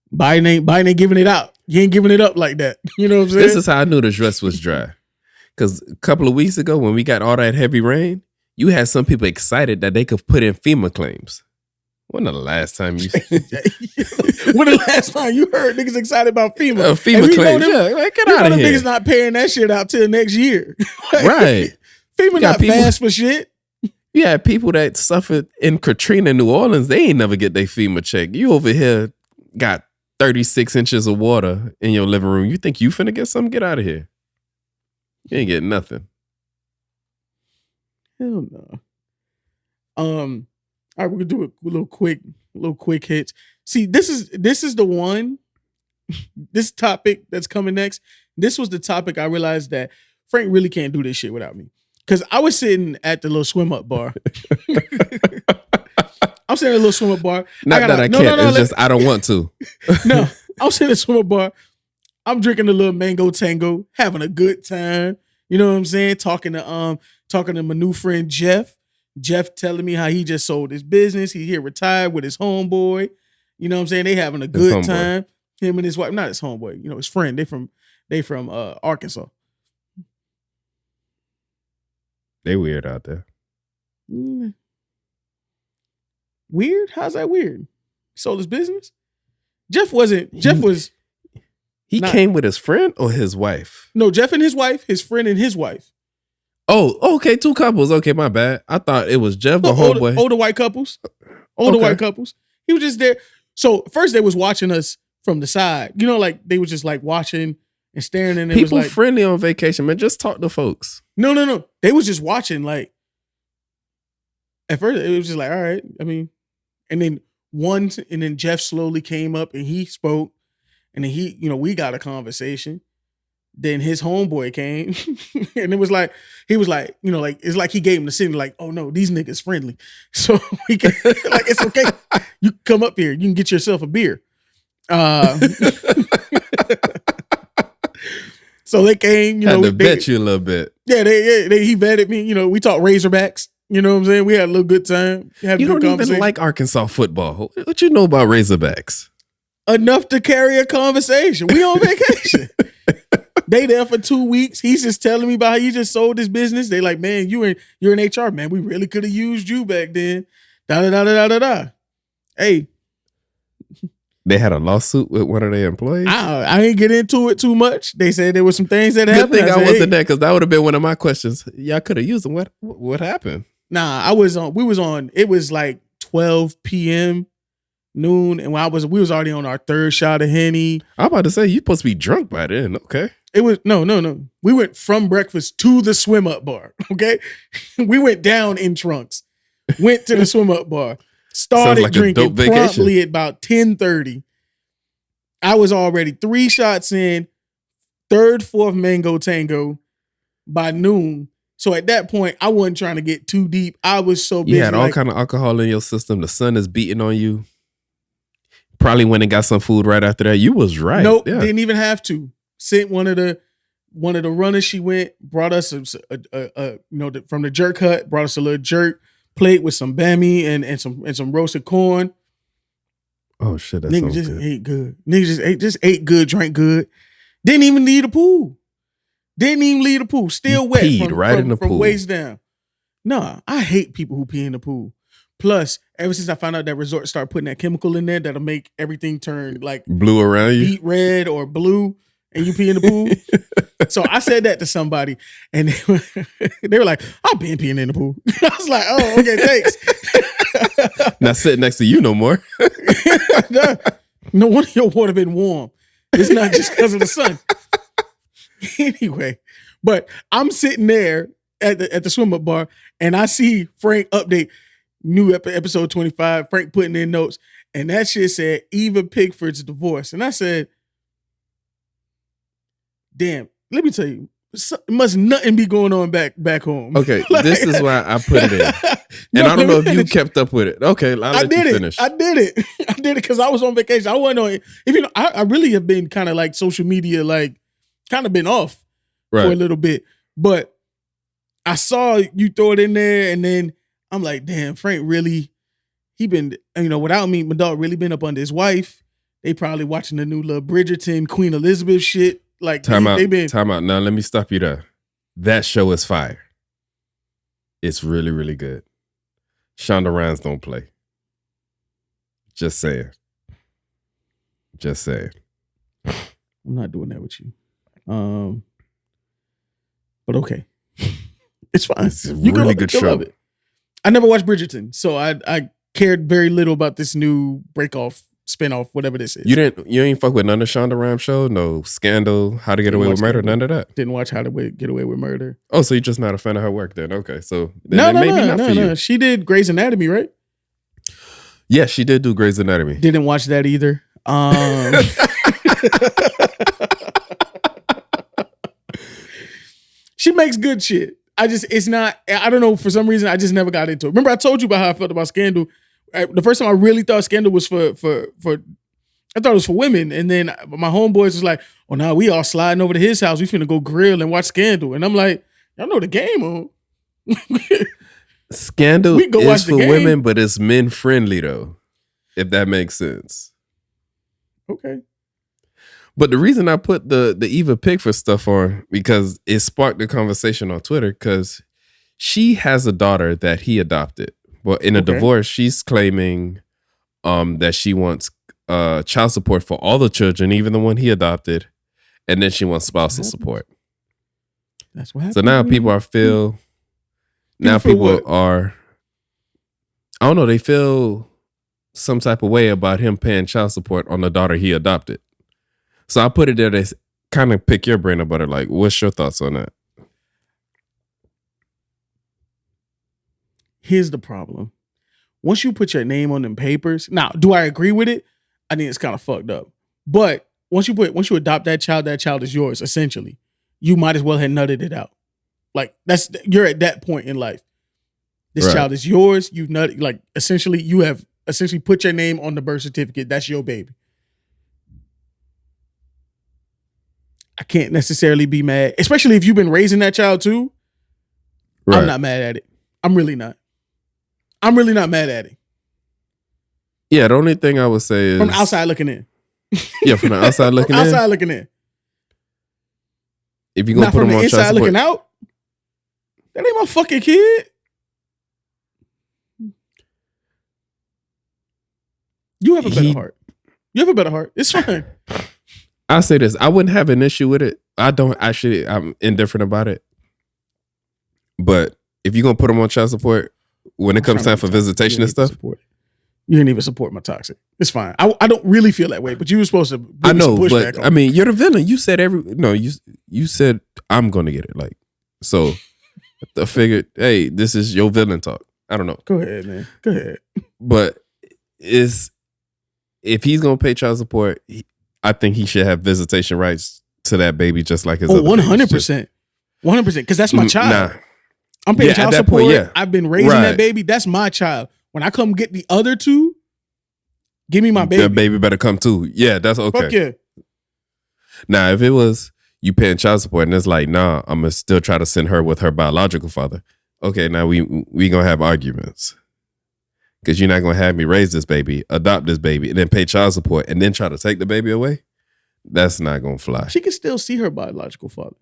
Biden ain't giving it out. You ain't giving it up like that. You know what I'm saying? This is how I knew the dress was dry. Because a couple of weeks ago, when we got all that heavy rain, you had some people excited that they could put in FEMA claims. When the last time you heard niggas excited about FEMA? FEMA claims. Get out of here. Niggas not paying that shit out till next year. Right. FEMA not fast for shit. You had people that suffered in Katrina, New Orleans. They ain't never get their FEMA check. You over here got 36 inches of water in your living room. You think you finna get something? Get out of here. You ain't getting nothing. Hell no. All right, we're gonna do a little quick hits. See, this is the one. This topic that's coming next. This was the topic I realized that Frank really can't do this shit without me. Cause I was sitting at the little swim up bar. I'm sitting at a little swim up bar. Not that I can't. It's just I don't want to. No, I'm sitting at a swim up bar. I'm drinking a little mango tango, having a good time. You know what I'm saying? Talking to my new friend Jeff. Jeff telling me how he just sold his business. He here retired with his homeboy. You know what I'm saying? They having a good time. Him and his wife, not his homeboy, you know, his friend. They from Arkansas. They weird out there. Weird? How's that weird? He sold his business? Jeff was. He came with his friend or his wife? No, Jeff and his wife, his friend and his wife. Oh, okay, two couples. Okay, my bad. I thought it was Jeff the homeboy. Older white couples. White couples. He was just there. So first they was watching us from the side. You know, like they was just like watching and staring. And people was like, friendly on vacation, man. Just talk to folks. No. They was just watching. Like at first it was just like, all right. I mean, and then Jeff slowly came up and he spoke, and then we got a conversation. Then his homeboy came, and it was like he was like, like it's like he gave him the signal, like, oh no, these niggas friendly, so we can like it's okay. You come up here, you can get yourself a beer. So they came, had to vet you a little bit. Yeah, he vetted me. We talked Razorbacks. You know what I'm saying? We had a little good time. You don't even like Arkansas football. What you know about Razorbacks? Enough to carry a conversation. We on vacation. They there for 2 weeks. He's just telling me about how he just sold his business. They like, man, you're in HR, man. We really could have used you back then. Da da da da da da. Hey, They had a lawsuit with one of their employees. I ain't get into it too much. They said there were some things that Good happened. thing I said, wasn't there because that would have been one of my questions. Y'all could have used them. What happened? Nah, I was on. We was on. It was like 12 p.m. noon, and we was already on our third shot of Henny. I'm about to say you supposed to be drunk by then. Okay. It was no. We went from breakfast to the swim up bar. Okay, we went down in trunks, went to the swim up bar, started like a drinking dope vacation. promptly at about 10:30. I was already 3 shots in, third, fourth mango tango by noon. So at that point, I wasn't trying to get too deep. I was so busy. You had all kind of alcohol in your system. The sun is beating on you. Probably went and got some food right after that. You was right. Nope, Yeah. didn't even have to. Sent one of the runners. She went, brought us from the jerk hut, brought us a little jerk plate with some bammy and some roasted corn. Oh shit, that Niggas sounds just good. ate good. Niggas just ate good, drank good. Didn't even leave the pool. Still You wet peed right in the from pool. waist down. Nah, I hate people who pee in the pool. Plus, ever since I found out that resort started putting that chemical in there that'll make everything turn like Blue around you. beet red or blue, and you pee in the pool. So I said that to somebody, and they were like, "I've been peeing in the pool." I was like, "Oh, okay, thanks." Not sitting next to you no more. No wonder your water been warm. It's not just because of the sun. Anyway, but I'm sitting there at the swim up bar, and I see Frank update new episode 25. Frank putting in notes, and that shit said Eva Pigford's divorce, and I said, "Damn, let me tell you, must nothing be going on back home." Okay, Like- this is why I put it in. And I don't know if you kept up with it. Okay, I'll let you finish. I did it because I was on vacation. I wasn't on. If you know, I really have been kind of like social media, like kind of been off for a Right. little bit. But I saw you throw it in there, and then I'm like, damn, Frank really, he been, without me, my dog really been up under his wife. They probably watching the new little Bridgerton, Queen Elizabeth shit. Like Time out. they been. Time out. Now let me stop you there. That show is fire. It's really, really good. Shonda Rhimes don't play. Just saying. I'm not doing that with you. But okay. It's fine. It's a really good you'll show. love it. I never watched Bridgerton, so I cared very little about this new break-off, spin-off, whatever this is. You ain't fuck with none of Shonda Rhimes show? No Scandal, How to Get Didn't Away watch with Murder, Scandal. none of that? Didn't watch How to Get Away with Murder. Oh, so you're just not a fan of her work then? Okay, so then maybe not for you. No. She did Grey's Anatomy, right? Yeah, she did do Grey's Anatomy. Didn't watch that either. She makes good shit. I don't know, for some reason, I just never got into it. Remember I told you about how I felt about Scandal? The first time I really thought Scandal was for I thought it was for women. And then my homeboys was like, oh, now we all sliding over to his house. We finna go grill and watch Scandal. And I'm like, y'all know the game on. Scandal We can go watch is the for game. women, but it's men friendly though, if that makes sense. Okay. But the reason I put the Eva Pickford stuff on, because it sparked the conversation on Twitter, because she has a daughter that he adopted. Well, in a Okay. divorce, she's claiming that she wants child support for all the children, even the one he adopted, and then she wants spousal support. That's what happened. So now people are I don't know, they feel some type of way about him paying child support on the daughter he adopted. So I put it there to kind of pick your brain about it. Like, what's your thoughts on that? Here's the problem. Once you put your name on them papers, now, do I agree with it? I think it's kind of fucked up. But once you adopt that child is yours, essentially. You might as well have nutted it out. Like, you're at that point in life. This Right. child is yours. You have essentially put your name on the birth certificate. That's your baby. I can't necessarily be mad, especially if you've been raising that child too. Right. I'm not mad at it. I'm really not. I'm really not mad at it. Yeah, the only thing I would say is From the outside looking in. Yeah, from the outside looking in. Outside looking in. if you gonna Not put from him the on inside child support, looking out. That ain't my fucking kid. You have a better heart. You have a better heart. It's fine. I'll say this: I wouldn't have an issue with it. I'm indifferent about it. But if you're gonna put him on child support, when it comes time for visitation and stuff, you didn't even support my toxic. It's fine. I don't really feel that way, but you were supposed to. I know, but I mean, you're the villain. You said you said I'm gonna get it. Like, so I figured, hey, this is your villain talk. I don't know. Go ahead, man. Go ahead. But if he's gonna pay child support, I think he should have visitation rights to that baby, just like his. 100%, 100%, because that's my child. Nah. I'm paying child support. Point, yeah. I've been raising that baby. That's my child. When I come get the other two, give me my baby. The baby better come too. Yeah, that's okay. Fuck yeah. Now, if it was you paying child support and it's like, nah, I'm gonna still try to send her with her biological father. Okay, now we gonna have arguments. Because you're not gonna have me raise this baby, adopt this baby, and then pay child support and then try to take the baby away. That's not gonna fly. She can still see her biological father.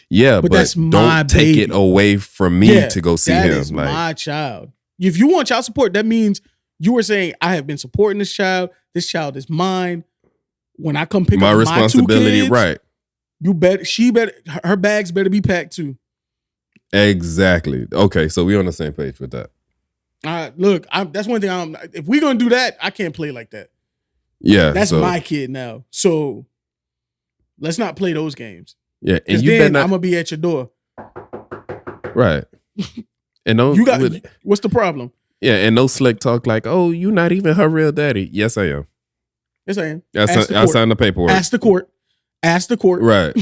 Yeah, but that's don't take it away from me to go see him. That is my child. If you want child support, that means you were saying I have been supporting this child. This child is mine. When I come pick my up responsibility, my 2 kids, right? You bet. Her bags better be packed too. Exactly. Okay, so we on the same page with that. Look, that's one thing. If we're gonna do that, I can't play like that. Yeah, that's my kid now. So let's not play those games. Yeah, and then I'm gonna be at your door. Right. And no, what's the problem? Yeah, and no slick talk like, "Oh, you're not even her real daddy." Yes, I am. Yes, I am. I signed the paperwork. Ask the court. Right.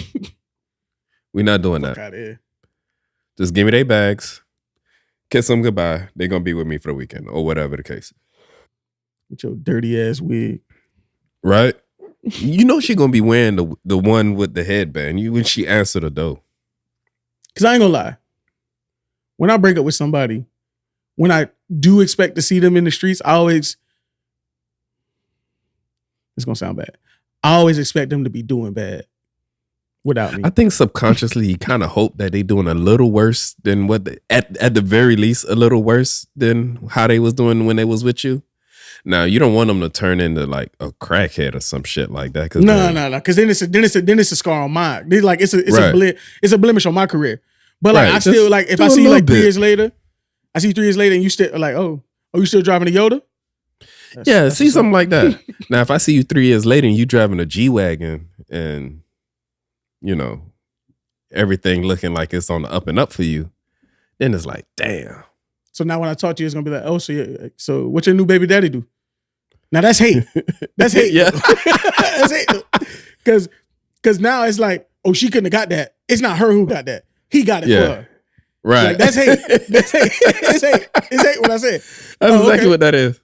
We're not doing that. Out of here. Just give me their bags, kiss them goodbye. They're gonna be with me for the weekend or whatever the case. With your dirty ass wig. Right. You know she gonna be wearing the one with the headband. When she answered the door. Cause I ain't gonna lie. When I break up with somebody, when I do expect to see them in the streets, it's gonna sound bad. I always expect them to be doing bad without me. I think subconsciously you kind of hope that they doing a little worse than what at the very least a little worse than how they was doing when they was with you. Now you don't want them to turn into like a crackhead or some shit like that. Cause no. Because then it's a scar on mine. Like it's a blemish on my career. But like I still like if I see you like 3 years later, and you still like you still driving a Yoda? That's something like that. Now if I see you 3 years later and you driving a G-Wagon and you know everything looking like it's on the up and up for you, then it's like damn. So now when I talk to you, it's gonna be like, so what your new baby daddy do? Now that's hate. That's hate. Yeah. That's hate. Because now it's like, she couldn't have got that. It's not her who got that. He got it for her. Right. Like, that's hate. That's hate. It's hate. It's hate what I said. That's exactly what that is.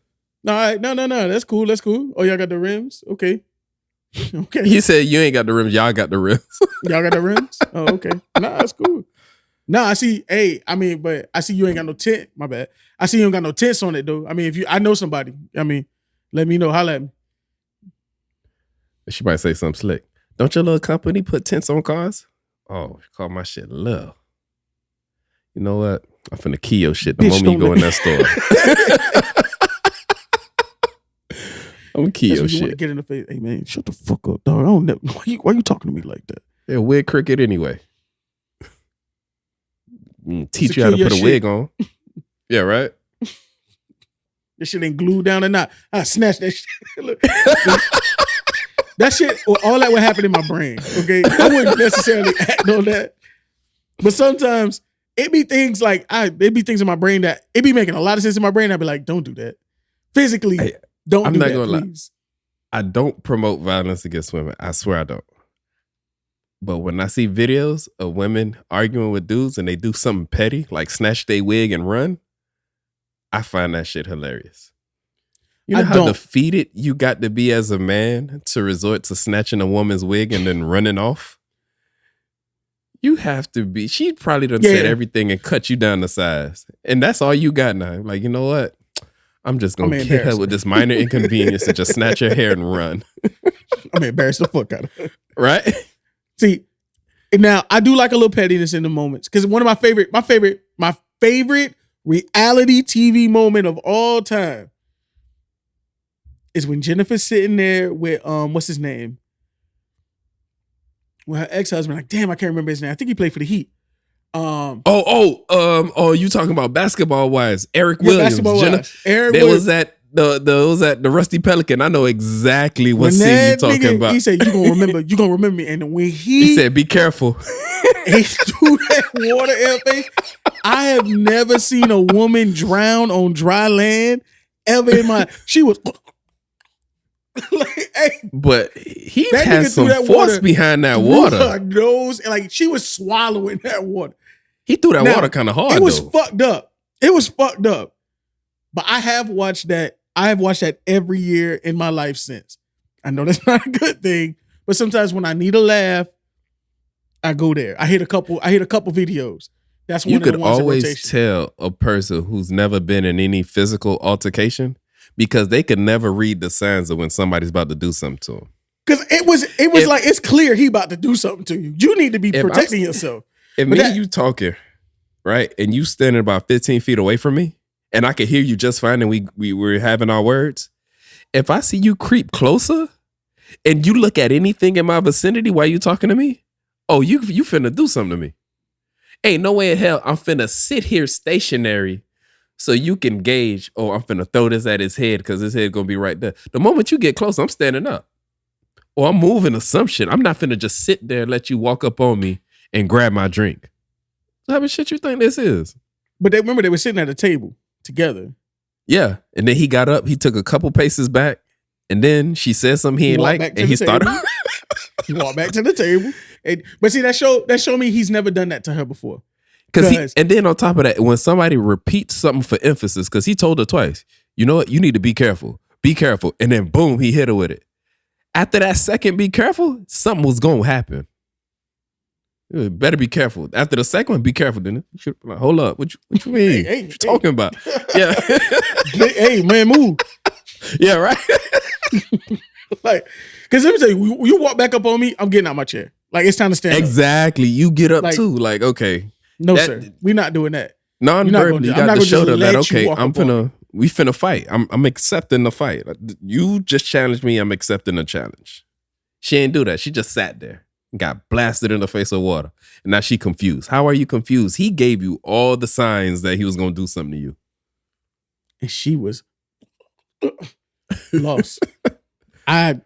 All right. No. That's cool. That's cool. Oh, y'all got the rims? Okay. Okay. He said you ain't got the rims. Y'all got the rims. Y'all got the rims? Oh, okay. Nah, that's cool. Nah, I see. But I see you ain't got no tent. My bad. I see you ain't got no tents on it though. I mean, I know somebody. I mean, let me know. Holla at me. She might say something slick. Don't your little company put tents on cars? Oh, call my shit love. You know what? I'm finna key your shit the moment you go in that store. I'm gonna key your shit. Want to get in the face. Hey man, shut the fuck up, dog. I don't know. Why you talking to me like that? Yeah, wig cricket anyway. Teach you how to put a wig on. Yeah, right? This shit ain't glued down or not. I snatched that shit. Look. That shit, all that would happen in my brain. Okay. I wouldn't necessarily act on that. But sometimes it be things like it be things in my brain that it be making a lot of sense in my brain. I'd be like, don't do that. Physically, don't do that, please. I don't promote violence against women. I swear I don't. But when I see videos of women arguing with dudes and they do something petty, like snatch their wig and run, I find that shit hilarious. You know how defeated you got to be as a man to resort to snatching a woman's wig and then running off? You have to be. She probably done said everything and cut you down to size. And that's all you got now. Like, you know what? I'm just going to kill her with this minor inconvenience and just snatch her hair and run. I'm embarrassed the fuck out of her. Right? See, Now, I do like a little pettiness in the moments because one of my favorite reality TV moment of all time is when Jennifer's sitting there with what's his name? With her ex-husband. Like, damn, I can't remember his name. I think he played for the Heat. You talking about basketball wise? Eric Williams. Eric There Williams. was at the Rusty Pelican. I know exactly what When scene you that talking nigga, about. he said, you gonna remember me. And when He said, "Be careful." he threw that water in her face. I have never seen a woman drown on dry land ever in my. She was like, hey, But he that had nigga threw some that force water behind that through water. her nose, and like she was swallowing that water. He threw that Now, water kind of hard. It was though. fucked up. It was fucked up. But I have watched that. I have watched that every year in my life since. I know that's not a good thing, but sometimes when I need a laugh, I go there. I hit a couple videos. That's one You of the could ones in always rotation. tell a person who's never been in any physical altercation because they could never read the signs of when somebody's about to do something to them. Because it was like it's clear he about to do something to you. You need to be If protecting yourself. If But me and you talking, right, and you standing about 15 feet away from me, and I could hear you just fine, and we were having our words. If I see you creep closer, and you look at anything in my vicinity while you talking to me, oh, you finna do something to me. Ain't no way in hell I'm finna sit here stationary so you can gauge, oh, I'm finna throw this at his head because his head gonna be right there. The moment you get close, I'm standing up. Or I'm moving or some shit. I'm not finna just sit there and let you walk up on me and grab my drink. What type of shit you think this is? But they were sitting at a table together. Yeah. And then he got up, he took a couple paces back, and then she said something he ain't walked like, back to and he the started. table. He walked back to the table. But see, that showed me he's never done that to her before. And then on top of that, when somebody repeats something for emphasis, because he told her twice, you know what, you need to be careful. Be careful. And then boom, he hit her with it. After that second, be careful, something was gonna happen. You better be careful. After the second one, be careful, didn't it? You should like, hold up. What you mean? Hey, what you talking about? Yeah. Hey, man, move. Yeah, right. Like, because let me tell you, you walk back up on me, I'm getting out my chair. Like, it's time to stand up. Exactly. You get up Like, too. Like, okay. No, sir. We're not doing that. Non-verbally, you got to show them that, okay, I'm we finna fight. I'm accepting the fight. You just challenged me. I'm accepting the challenge. She ain't do that. She just sat there and got blasted in the face of water. And now she confused. How are you confused? He gave you all the signs that he was going to do something to you. And she was lost. I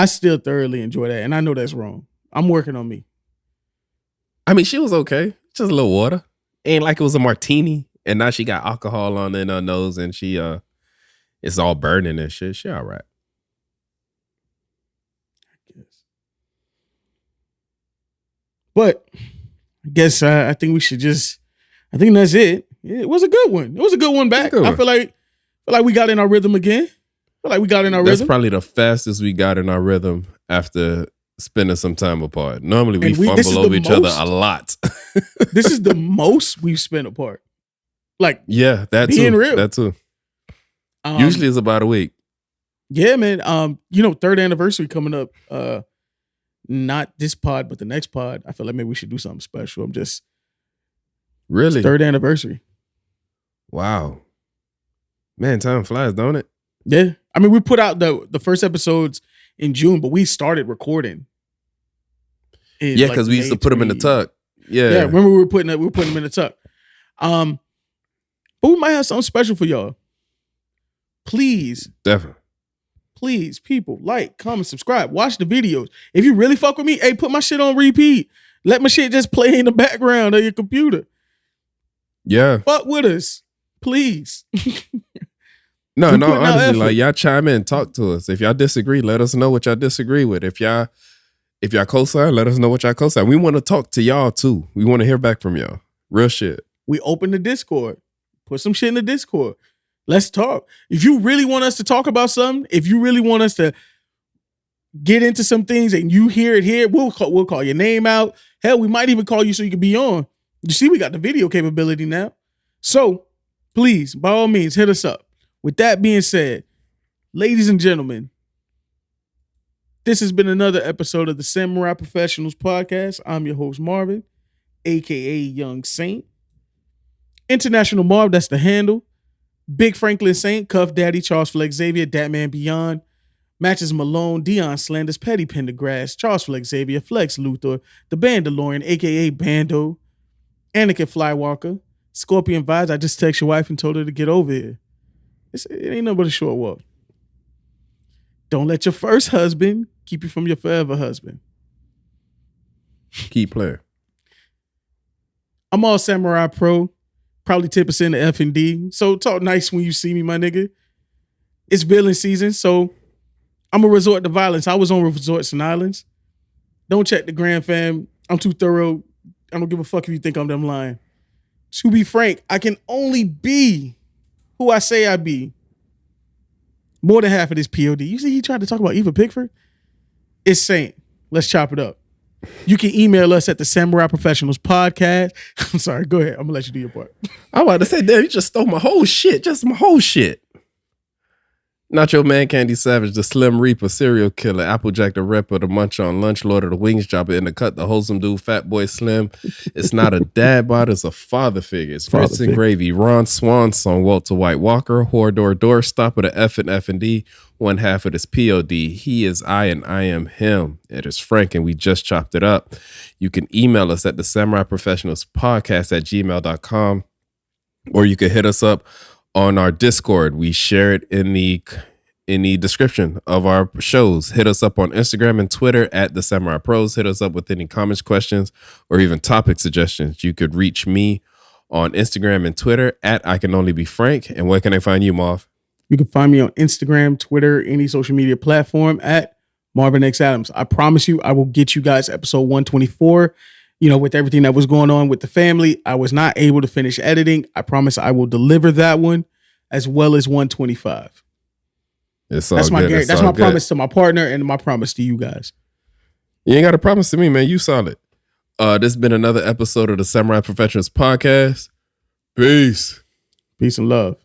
still thoroughly enjoy that. And I know that's wrong. I'm working on me. I mean, she was okay. Just a little water. Ain't like it was a martini. And now she got alcohol on in her nose and she it's all burning and shit. She all right. But I guess I think we should I think that's it. It was a good one. It was a good one back. I feel like we got in our rhythm again. That's probably the fastest we got in our rhythm after spending some time apart. Normally we fumble over each other a lot. This is the most we've spent apart. Like, yeah, that being too. real. That too. Usually it's about a week. Yeah, man. Third anniversary coming up. Not this pod, but the next pod. I feel like maybe we should do something special. I'm just really third anniversary. Wow, man, time flies, don't it? Yeah, I mean, we put out the first episodes in June, but we started recording. Yeah, because we used to put them in the tuck. Yeah, remember we were putting them in the tuck. But we might have something special for y'all. Please, definitely. Please, people, like, comment, subscribe, watch the videos. If you really fuck with me, hey, put my shit on repeat. Let my shit just play in the background of your computer. Yeah. Fuck with us. Please. No, honestly, like, y'all chime in, talk to us. If y'all disagree, let us know what y'all disagree with. If y'all co-sign, let us know what y'all co-sign. We want to talk to y'all too. We want to hear back from y'all. Real shit. We open the Discord. Put some shit in the Discord. Let's talk. If you really want us to talk about something, if you really want us to get into some things and you hear it here, we'll call your name out. Hell, we might even call you so you can be on. You see, we got the video capability now. So please, by all means, hit us up. With that being said, ladies and gentlemen, This has been another episode of the Samurai Professionals Podcast. I'm your host, Marvin, a.k.a. Young Saint. International Marv, that's the handle. Big Franklin Saint, Cuff Daddy, Charles Flex Xavier, Datman Beyond, Matches Malone, Dion Slanders, Petty Pendergrass, Charles Flex Xavier, Flex Luthor, The Bandalorian, a.k.a. Bando, Anakin Flywalker, Scorpion Vibes. I just text your wife and told her to get over here. It ain't nothing but a short walk. Don't let your first husband keep you from your forever husband. Keep playing. I'm all Samurai Pro, probably 10% of F&D. So talk nice when you see me, my nigga. It's villain season, so I'm gonna resort to violence. I was on Resorts and Islands. Don't check the gram, fam. I'm too thorough. I don't give a fuck if you think I'm them lying. To be frank, I can only be who I say I be. More than half of this POD. You see he tried to talk about Eva Pickford? It's Saint. Let's chop it up. You can email us at the Samurai Professionals Podcast. I'm sorry, go ahead. I'm gonna let you do your part. I about to say, damn, you just stole my whole shit. Just my whole shit. Nacho Man Candy Savage, the Slim Reaper, Serial Killer, Applejack the Ripper, the Munch on Lunch, Lord of the Wings Jobber, in the Cut, the Wholesome Dude, Fat Boy Slim. It's not a dad bod, it's a father figure. It's Grits and Gravy, Ron Swan Song, Walter White Walker, Horror Door Stopper, the F&D, one half of this POD. He is I and I am him. It is Frank and we just chopped it up. You can email us at the Samurai Professionals Podcast at gmail.com, or you can hit us up on our Discord. We share it in the description of our shows. Hit us up on Instagram and Twitter at the Samurai Pros. Hit us up with any comments, questions, or even topic suggestions. You could reach me on Instagram and Twitter at I Can Only Be Frank. And where can I find you, Marv? You can find me on Instagram, Twitter, any social media platform at Marvin X Adams. I promise you, I will get you guys episode 124. You know, with everything that was going on with the family, I was not able to finish editing. I promise I will deliver that one as well as 125. That's my promise to my partner and my promise to you guys. You ain't got a promise to me, man. You solid. This has been another episode of the Samurai Professionals Podcast. Peace. Peace and love.